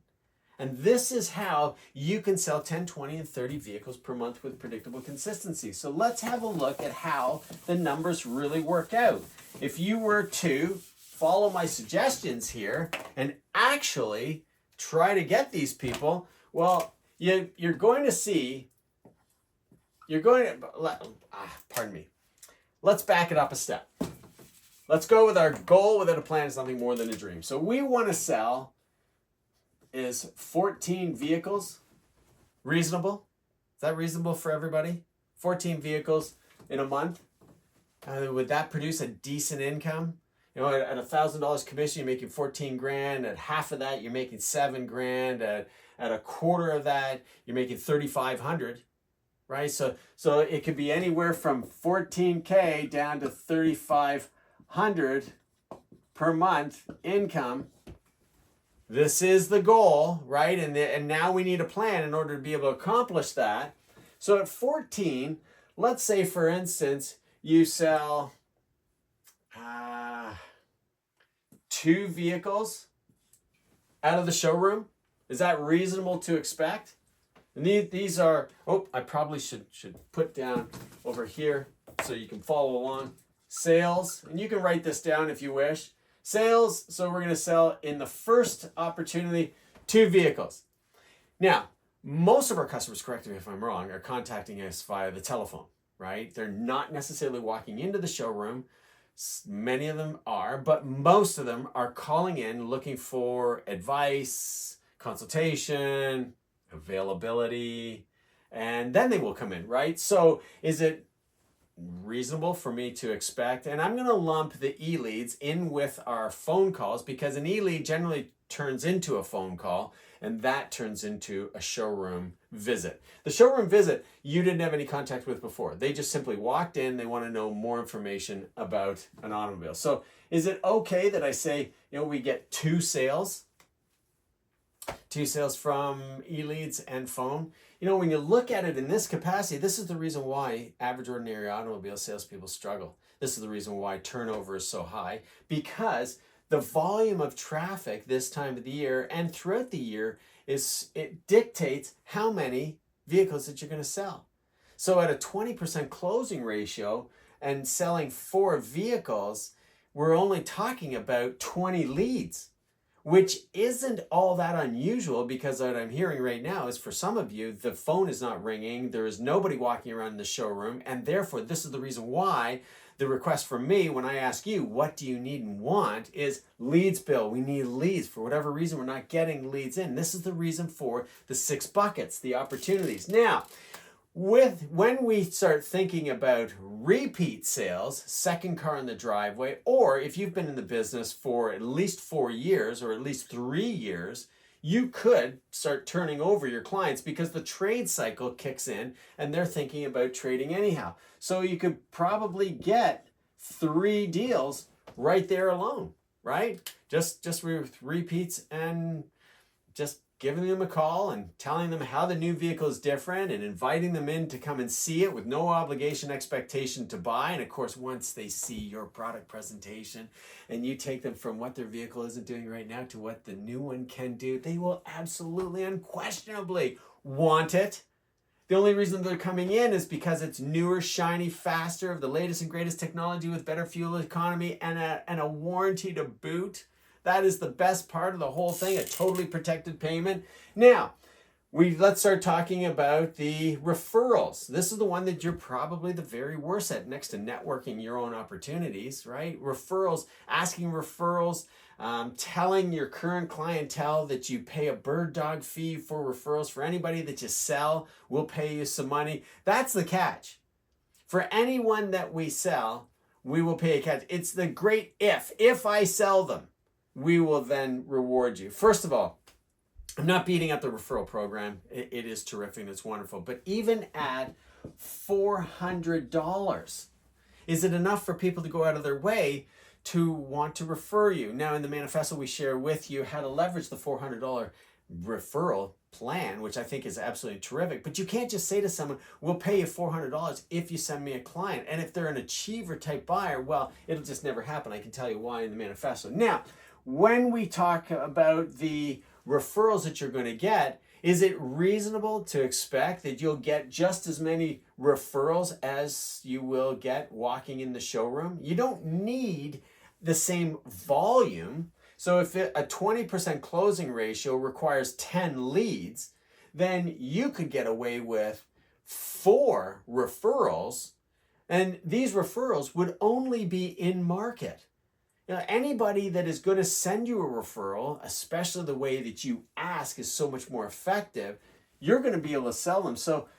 And this is how you can sell 10, 20, and 30 vehicles per month with predictable consistency. So let's have a look at how the numbers really work out. If you were to follow my suggestions here and actually try to get these people, well, you're going to see, pardon me. Let's back it up a step. Let's go with our goal without a plan is nothing more than a dream. So we want to sell is 14 vehicles. Reasonable? Is that reasonable for everybody? 14 vehicles in a month. Would that produce a decent income? You know, at $1,000 commission, you're making 14 grand. At half of that, you're making 7 grand. At a quarter of that, you're making 3,500. Right? So it could be anywhere from 14K down to 3,500 per month income. This is the goal, right? And now we need a plan in order to be able to accomplish that. So at 14, let's say, for instance, you sell 2 vehicles out of the showroom. Is that reasonable to expect? And these are, I probably should put down over here so you can follow along. Sales, and you can write this down if you wish. Sales, so we're going to sell in the first opportunity 2 vehicles. Now, most of our customers, correct me if I'm wrong, are contacting us via the telephone, right? They're not necessarily walking into the showroom. Many of them are, but most of them are calling in looking for advice, consultation, availability, and then they will come in, right? So is it reasonable for me to expect, and I'm going to lump the e-leads in with our phone calls, because an e-lead generally turns into a phone call, and that turns into a showroom visit. The showroom visit you didn't have any contact with before. They just simply walked in. They want to know more information about an automobile. So is it okay that I say, we get 2 sales? 2 sales from e-leads and phone. When you look at it in this capacity, this is the reason why average ordinary automobile salespeople struggle. This is the reason why turnover is so high, because the volume of traffic this time of the year and throughout the year it dictates how many vehicles that you're going to sell. So at a 20% closing ratio and selling 4 vehicles, we're only talking about 20 leads, which isn't all that unusual, because what I'm hearing right now is, for some of you, the phone is not ringing, there is nobody walking around the showroom, and therefore this is the reason why the request from me when I ask you, what do you need and want, is leads, Bill. We need leads. For whatever reason, we're not getting leads in. This is the reason for the 6 buckets, the opportunities. Now, when we start thinking about repeat sales, second car in the driveway, or if you've been in the business for at least 4 years or at least 3 years, you could start turning over your clients, because the trade cycle kicks in and they're thinking about trading anyhow. So you could probably get 3 deals right there alone, right? Just with repeats and just giving them a call and telling them how the new vehicle is different and inviting them in to come and see it with no obligation expectation to buy. And of course, once they see your product presentation and you take them from what their vehicle isn't doing right now to what the new one can do, they will absolutely, unquestionably want it. The only reason they're coming in is because it's newer, shiny, faster, of the latest and greatest technology with better fuel economy and a warranty to boot. That is the best part of the whole thing, a totally protected payment. Now, let's start talking about the referrals. This is the one that you're probably the very worst at, next to networking your own opportunities, right? Referrals, asking referrals, telling your current clientele that you pay a bird dog fee for referrals. For anybody that you sell, we'll pay you some money. That's the catch. For anyone that we sell, we will pay a catch. It's the great if. If I sell them, we will then reward you. First of all, I'm not beating up the referral program. It is terrific. It's wonderful. But even at $400, is it enough for people to go out of their way to want to refer you? Now, in the manifesto, we share with you how to leverage the $400 referral plan, which I think is absolutely terrific. But you can't just say to someone, we'll pay you $400 if you send me a client. And if they're an achiever type buyer, well, it'll just never happen. I can tell you why in the manifesto. Now, when we talk about the referrals that you're going to get, is it reasonable to expect that you'll get just as many referrals as you will get walking in the showroom? You don't need the same volume. So if a 20% closing ratio requires 10 leads, then you could get away with 4 referrals, and these referrals would only be in market. Now, anybody that is going to send you a referral, especially the way that you ask is so much more effective, you're going to be able to sell them. So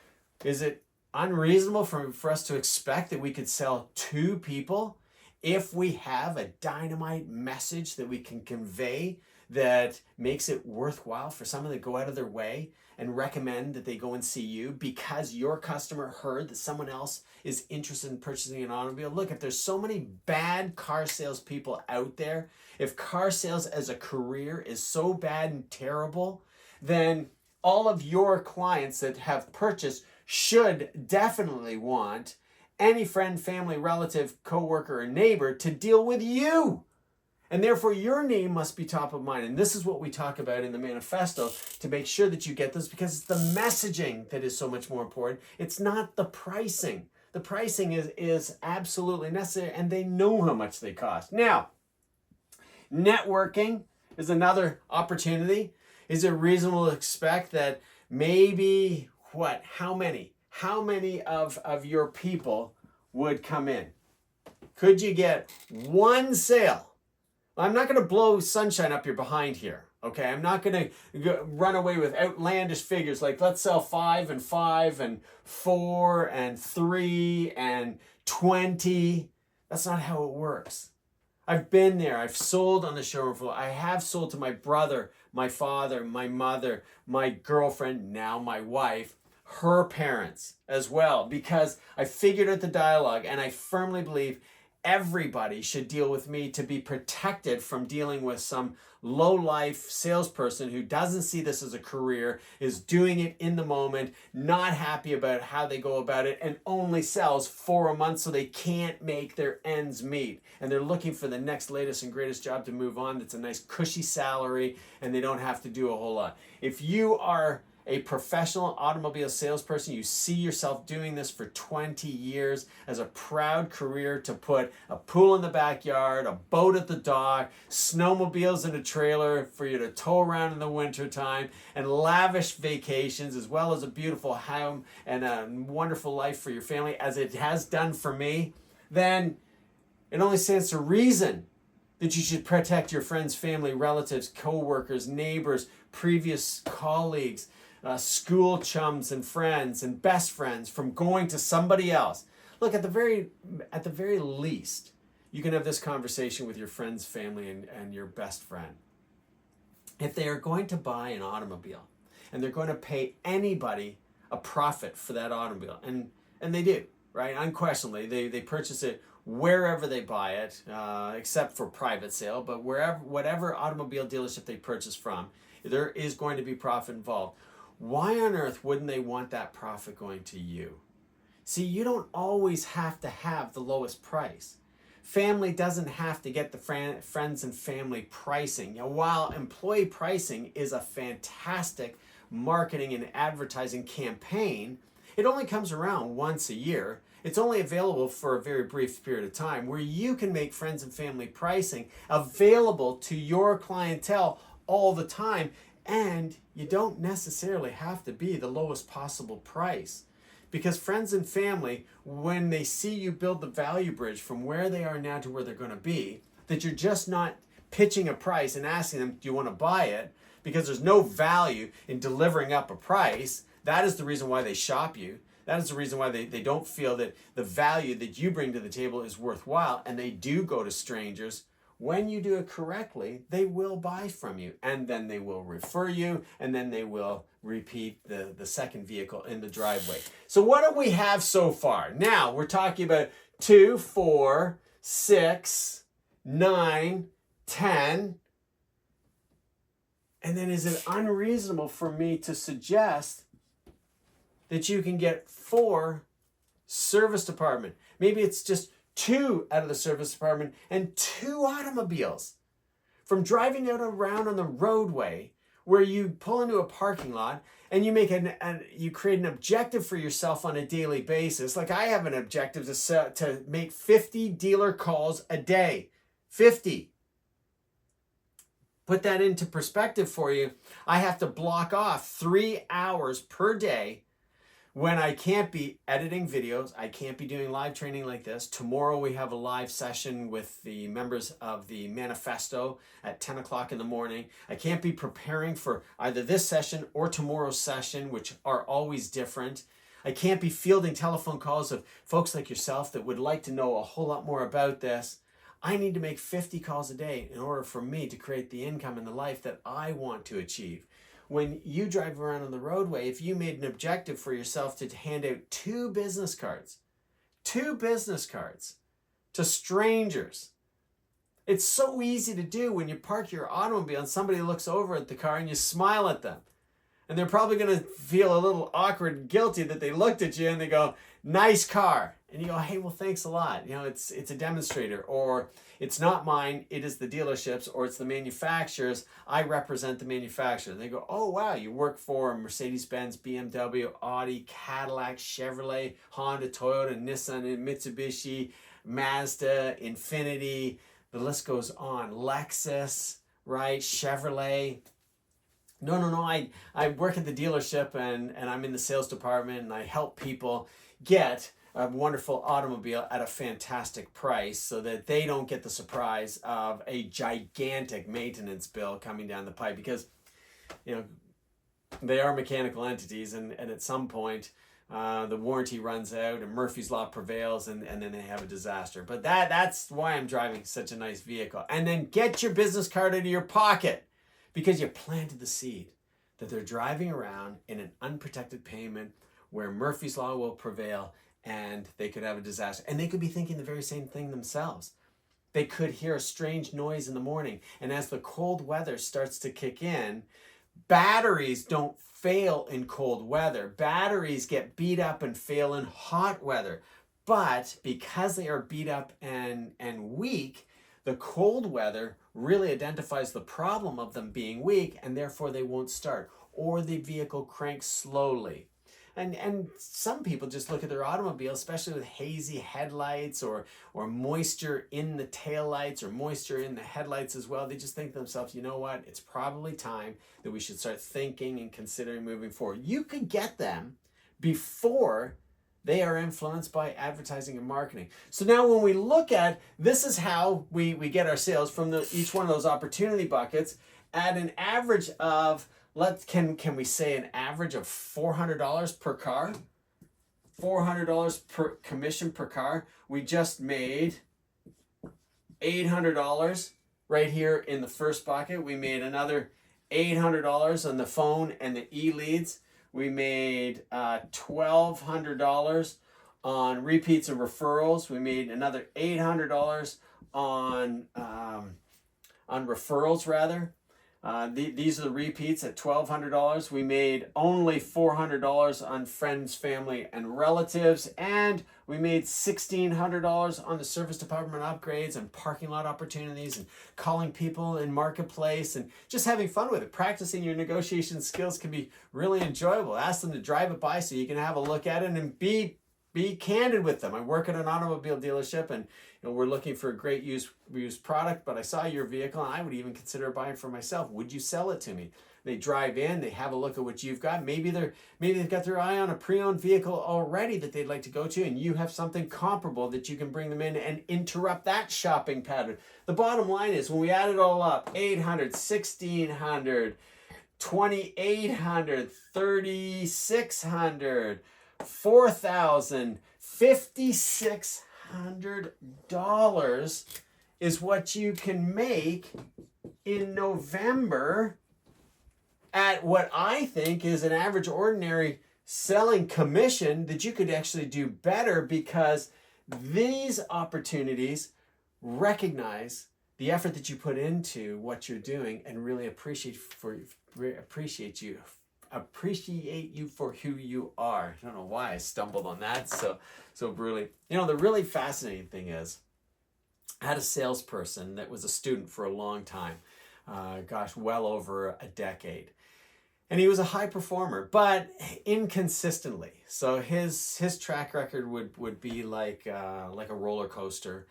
is it unreasonable for us to expect that we could sell 2 people if we have a dynamite message that we can convey that makes it worthwhile for someone to go out of their way and recommend that they go and see you because your customer heard that someone else is interested in purchasing an automobile? Look, if there's so many bad car salespeople out there, if car sales as a career is so bad and terrible, then all of your clients that have purchased should definitely want any friend, family, relative, coworker, or neighbor to deal with you. And therefore, your name must be top of mind. And this is what we talk about in the manifesto to make sure that you get this, because it's the messaging that is so much more important. It's not the pricing. The pricing is absolutely necessary, and they know how much they cost. Now, networking is another opportunity. Is it reasonable to expect that maybe, how many of your people would come in? Could you get one sale? I'm not going to blow sunshine up your behind here, okay? I'm not going to run away with outlandish figures like let's sell 5 and 5 and 4 and 3 and 20. That's not how it works. I've been there. I've sold on the showroom floor. I have sold to my brother, my father, my mother, my girlfriend, now my wife, her parents as well, because I figured out the dialogue, and I firmly believe everybody should deal with me to be protected from dealing with some low-life salesperson who doesn't see this as a career, is doing it in the moment, not happy about how they go about it, and only sells 4 a month so they can't make their ends meet. And they're looking for the next latest and greatest job to move on that's a nice cushy salary, and they don't have to do a whole lot. If you are a professional automobile salesperson, you see yourself doing this for 20 years as a proud career to put a pool in the backyard, a boat at the dock, snowmobiles in a trailer for you to tow around in the wintertime, and lavish vacations, as well as a beautiful home and a wonderful life for your family, as it has done for me, then it only stands to reason that you should protect your friends, family, relatives, co-workers, neighbors, previous colleagues, school chums and friends and best friends from going to somebody else. Look, at the very least, you can have this conversation with your friends, family, and your best friend. If they are going to buy an automobile and they're going to pay anybody a profit for that automobile, and they do, right? Unquestionably, they purchase it wherever they buy it, except for private sale, but whatever automobile dealership they purchase from, There is going to be profit involved. Why on earth wouldn't they want that profit going to you? See, you don't always have to have the lowest price. Family doesn't have to get the friends and family pricing. While employee pricing is a fantastic marketing and advertising campaign, it only comes around once a year. It's only available for a very brief period of time where you can make friends and family pricing available to your clientele all the time, and you don't necessarily have to be the lowest possible price. Because friends and family, when they see you build the value bridge from where they are now to where they're going to be, that you're just not pitching a price and asking them, do you want to buy it? Because there's no value in delivering up a price. That is the reason why they shop you. That is the reason why they don't feel that the value that you bring to the table is worthwhile, and they do go to strangers. When you do it correctly, they will buy from you, and then they will refer you, and then they will repeat the second vehicle in the driveway. So what do we have so far? Now, we're talking about 2, 4, 6, 9, 10. And then is it unreasonable for me to suggest that you can get 4 service department? Maybe it's just 2 out of the service department and 2 automobiles. From driving out around on the roadway where you pull into a parking lot and you make you create an objective for yourself on a daily basis. Like I have an objective to make 50 dealer calls a day. 50. Put that into perspective for you. I have to block off 3 hours per day when I can't be editing videos. I can't be doing live training like this. Tomorrow we have a live session with the members of the manifesto at 10 o'clock in the morning. I can't be preparing for either this session or tomorrow's session, which are always different. I can't be fielding telephone calls of folks like yourself that would like to know a whole lot more about this. I need to make 50 calls a day in order for me to create the income and the life that I want to achieve. When you drive around on the roadway, if you made an objective for yourself to hand out 2 business cards to strangers, it's so easy to do when you park your automobile and somebody looks over at the car and you smile at them. And they're probably going to feel a little awkward and guilty that they looked at you and they go, nice car. And you go, hey, well, thanks a lot. It's a demonstrator, or it's not mine, it is the dealership's, or it's the manufacturer's. I represent the manufacturer. They go, oh, wow, you work for Mercedes-Benz, BMW, Audi, Cadillac, Chevrolet, Honda, Toyota, Nissan, and Mitsubishi, Mazda, Infiniti. The list goes on. Lexus, right? Chevrolet. No, I work at the dealership and I'm in the sales department and I help people get a wonderful automobile at a fantastic price so that they don't get the surprise of a gigantic maintenance bill coming down the pipe, because they are mechanical entities and at some point the warranty runs out and Murphy's Law prevails and then they have a disaster. But that's why I'm driving such a nice vehicle. And then get your business card out of your pocket, because you planted the seed that they're driving around in an unprotected payment where Murphy's Law will prevail and they could have a disaster. And they could be thinking the very same thing themselves. They could hear a strange noise in the morning. And as the cold weather starts to kick in, batteries don't fail in cold weather. Batteries get beat up and fail in hot weather. But because they are beat up and weak, the cold weather really identifies the problem of them being weak, and therefore they won't start, or the vehicle cranks slowly. And some people just look at their automobile, especially with hazy headlights or moisture in the taillights or moisture in the headlights as well. They just think to themselves, you know what? It's probably time that we should start thinking and considering moving forward. You could get them before they are influenced by advertising and marketing. So now when we look at, this is how we get our sales from each one of those opportunity buckets at an average of, can we say an average of $400 per car? $400 per commission per car. We just made $800 right here in the first bucket. We made another $800 on the phone and the e-leads. We made $1,200 on repeats and referrals. We made another $800 on referrals rather. These are the repeats at $1,200. We made only $400 on friends, family, and relatives, and we made $1,600 on the service department upgrades and parking lot opportunities and calling people in marketplace and just having fun with it. Practicing your negotiation skills can be really enjoyable. Ask them to drive it by so you can have a look at it and be candid with them. I work at an automobile dealership, and we're looking for a great used product, but I saw your vehicle and I would even consider buying for myself. Would you sell it to me? They drive in, they have a look at what you've got. Maybe they've got their eye on a pre-owned vehicle already that they'd like to go to, and you have something comparable that you can bring them in and interrupt that shopping pattern. The bottom line is, when we add it all up, 800, 1,600, 2,800, 3,600, 4,000, $5,600 is what you can make in November at what I think is an average ordinary selling commission that you could actually do better, because these opportunities recognize the effort that you put into what you're doing and really appreciate you for who you are. I don't know why I stumbled on that so brutally. The really fascinating thing is, I had a salesperson that was a student for a long time, well over a decade. And he was a high performer, but inconsistently. So his track record would be like a roller coaster.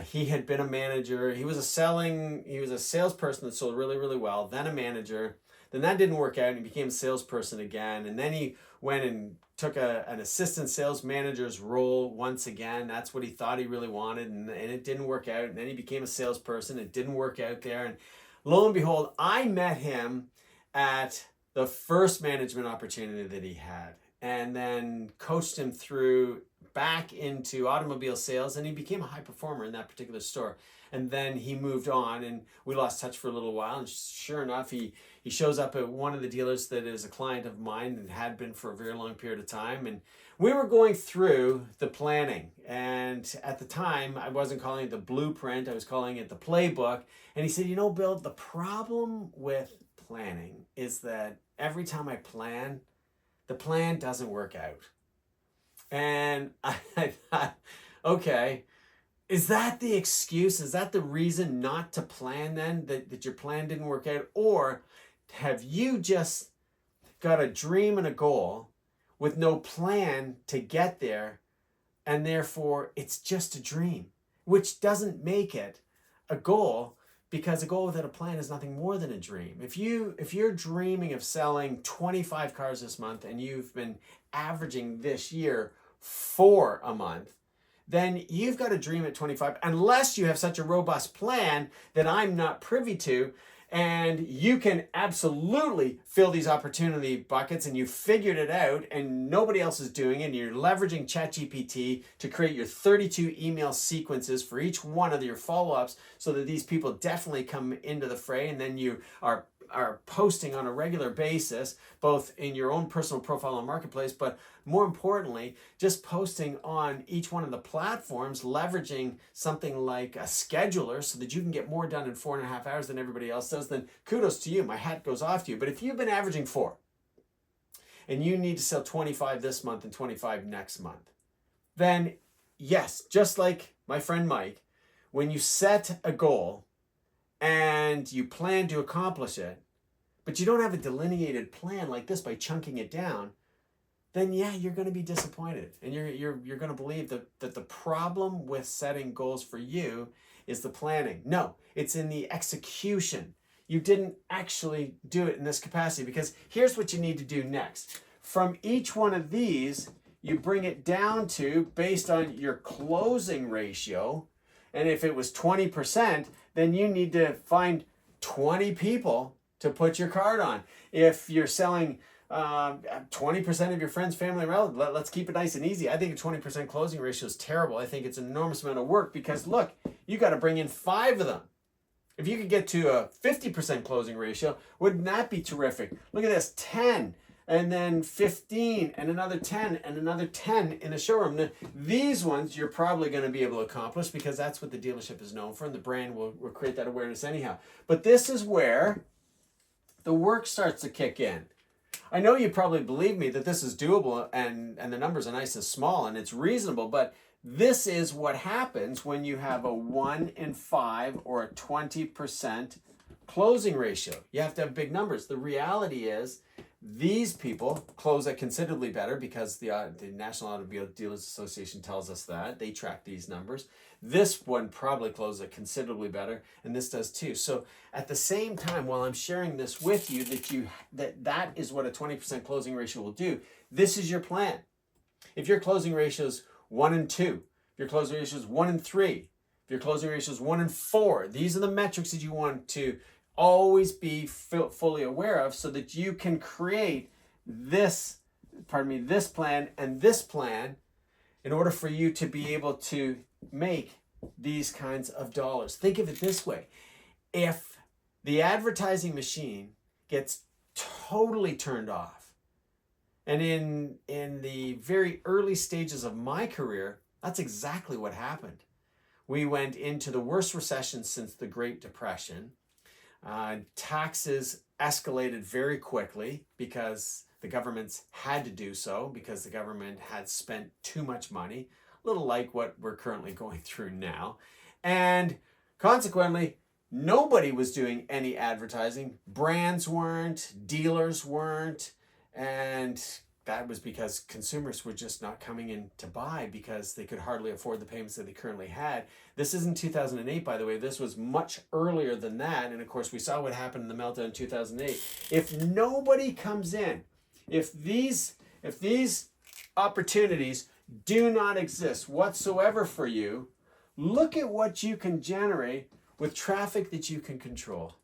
He had been a manager. He was a salesperson that sold really, really well, then a manager. Then that didn't work out, and he became a salesperson again. And then he went and took an assistant sales manager's role once again. That's what he thought he really wanted, and it didn't work out. And then he became a salesperson. It didn't work out there. And lo and behold, I met him at the first management opportunity that he had, and then coached him through back into automobile sales, and he became a high performer in that particular store. And then he moved on, and we lost touch for a little while. And sure enough, he shows up at one of the dealers that is a client of mine and had been for a very long period of time. And we were going through the planning. And at the time, I wasn't calling it the blueprint. I was calling it the playbook. And he said, Bill, the problem with planning is that every time I plan, the plan doesn't work out. And I thought, okay, is that the excuse? Is that the reason not to plan then, that your plan didn't work out? Or have you just got a dream and a goal with no plan to get there, and therefore it's just a dream, which doesn't make it a goal, because a goal without a plan is nothing more than a dream. If you're dreaming of selling 25 cars this month and you've been averaging this year 4 a month, then you've got a dream at 25, unless you have such a robust plan that I'm not privy to. And you can absolutely fill these opportunity buckets, and you figured it out and nobody else is doing it. And you're leveraging ChatGPT to create your 32 email sequences for each one of your follow-ups, so that these people definitely come into the fray. And then you are posting on a regular basis, both in your own personal profile and marketplace, but more importantly, just posting on each one of the platforms, leveraging something like a scheduler so that you can get more done in 4.5 hours than everybody else does. Then kudos to you. My hat goes off to you. But if you've been averaging 4 and you need to sell 25 this month and 25 next month, then yes, just like my friend Mike, when you set a goal and you plan to accomplish it, but you don't have a delineated plan like this by chunking it down, then yeah, you're going to be disappointed. And you're going to believe that the problem with setting goals for you is the planning. No, it's in the execution. You didn't actually do it in this capacity, because here's what you need to do next. From each one of these, you bring it down to, based on your closing ratio, and if it was 20%, then you need to find 20 people to put your card on. If you're selling 20% of your friends, family, and relatives, let's keep it nice and easy. I think a 20% closing ratio is terrible. I think it's an enormous amount of work, because look, you got to bring in 5 of them. If you could get to a 50% closing ratio, wouldn't that be terrific? Look at this, 10, and then 15, and another 10, and another 10 in a showroom. Now, these ones you're probably going to be able to accomplish, because that's what the dealership is known for, and the brand will create that awareness anyhow. But this is where the work starts to kick in. I know you probably believe me that this is doable and the numbers are nice and small and it's reasonable, but this is what happens when you have a 1 in 5 or a 20% closing ratio. You have to have big numbers. The reality is these people close it considerably better because the National Automobile Dealers Association tells us that. They track these numbers. This one probably closes it considerably better, and this does too. So at the same time, while I'm sharing this with you, that is what a 20% closing ratio will do, this is your plan. If your closing ratio is 1 in 2, if your closing ratio is 1 in 3, if your closing ratio is 1 in 4, these are the metrics that you want to always be fully aware of so that you can create this plan and this plan in order for you to be able to make these kinds of dollars. Think of it this way. If the advertising machine gets totally turned off, and in the very early stages of my career, that's exactly what happened. We went into the worst recession since the Great Depression. Taxes escalated very quickly because the governments had to do so, because the government had spent too much money, a little like what we're currently going through now. And consequently, nobody was doing any advertising. Brands weren't, dealers weren't, and that was because consumers were just not coming in to buy because they could hardly afford the payments that they currently had. This isn't 2008, by the way. This was much earlier than that. And of course, we saw what happened in the meltdown in 2008. If nobody comes in, if these opportunities do not exist whatsoever for you, look at what you can generate with traffic that you can control.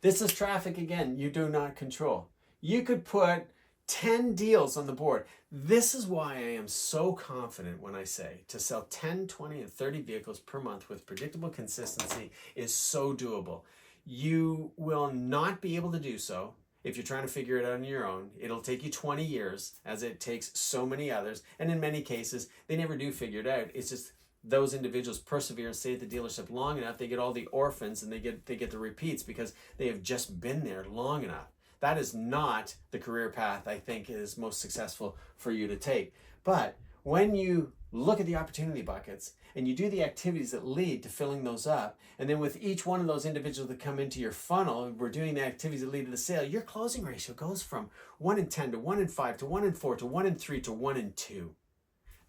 This is traffic, again, you do not control. You could put 10 deals on the board. This is why I am so confident when I say to sell 10, 20, and 30 vehicles per month with predictable consistency is so doable. You will not be able to do so if you're trying to figure it out on your own. It'll take you 20 years, as it takes so many others. And in many cases, they never do figure it out. It's just those individuals persevere and stay at the dealership long enough, they get all the orphans and they get the repeats because they have just been there long enough. That is not the career path I think is most successful for you to take. But when you look at the opportunity buckets and you do the activities that lead to filling those up, and then with each one of those individuals that come into your funnel, we're doing the activities that lead to the sale, your closing ratio goes from 1 in 10 to 1 in 5 to 1 in 4 to 1 in 3 to 1 in 2.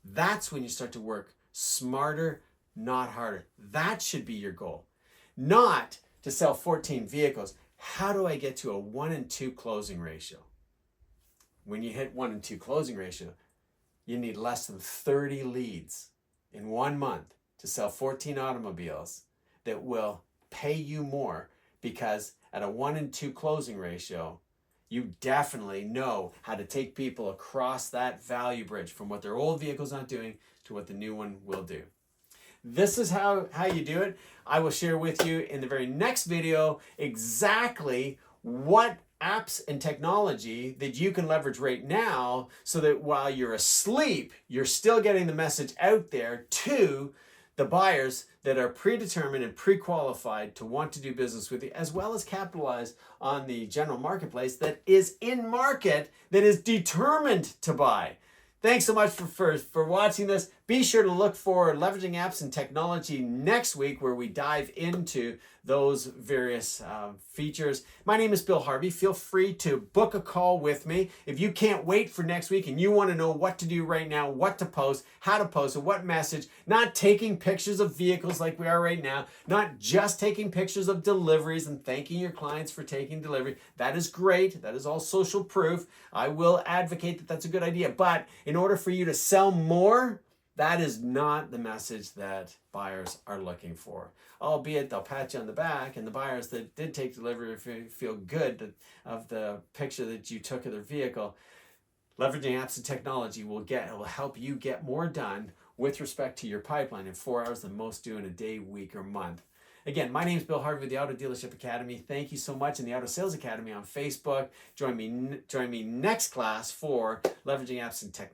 That's when you start to work smarter, not harder. That should be your goal. Not to sell 14 vehicles. How do I get to a 1 in 2 closing ratio? When you hit 1 in 2 closing ratio, you need less than 30 leads in 1 month to sell 14 automobiles that will pay you more, because at a 1 in 2 closing ratio, you definitely know how to take people across that value bridge from what their old vehicle's not doing to what the new one will do. This is how you do it. I will share with you in the very next video exactly what apps and technology that you can leverage right now so that while you're asleep, you're still getting the message out there to the buyers that are predetermined and pre-qualified to want to do business with you, as well as capitalize on the general marketplace that is in market, that is determined to buy. Thanks so much for watching this. Be sure to look for Leveraging Apps and Technology next week, where we dive into those various features. My name is Bill Harvey. Feel free to book a call with me. If you can't wait for next week and you want to know what to do right now, what to post, how to post it, what message, not taking pictures of vehicles like we are right now, not just taking pictures of deliveries and thanking your clients for taking delivery. That is great. That is all social proof. I will advocate that that's a good idea. But in order for you to sell more, that is not the message that buyers are looking for. Albeit they'll pat you on the back, and the buyers that did take delivery feel good of the picture that you took of their vehicle. Leveraging apps and technology will help you get more done with respect to your pipeline in 4 hours than most do in a day, week, or month. Again, my name is Bill Harvey with the Auto Dealership Academy. Thank you so much. In the Auto Sales Academy on Facebook. Join me next class for Leveraging Apps and Technology.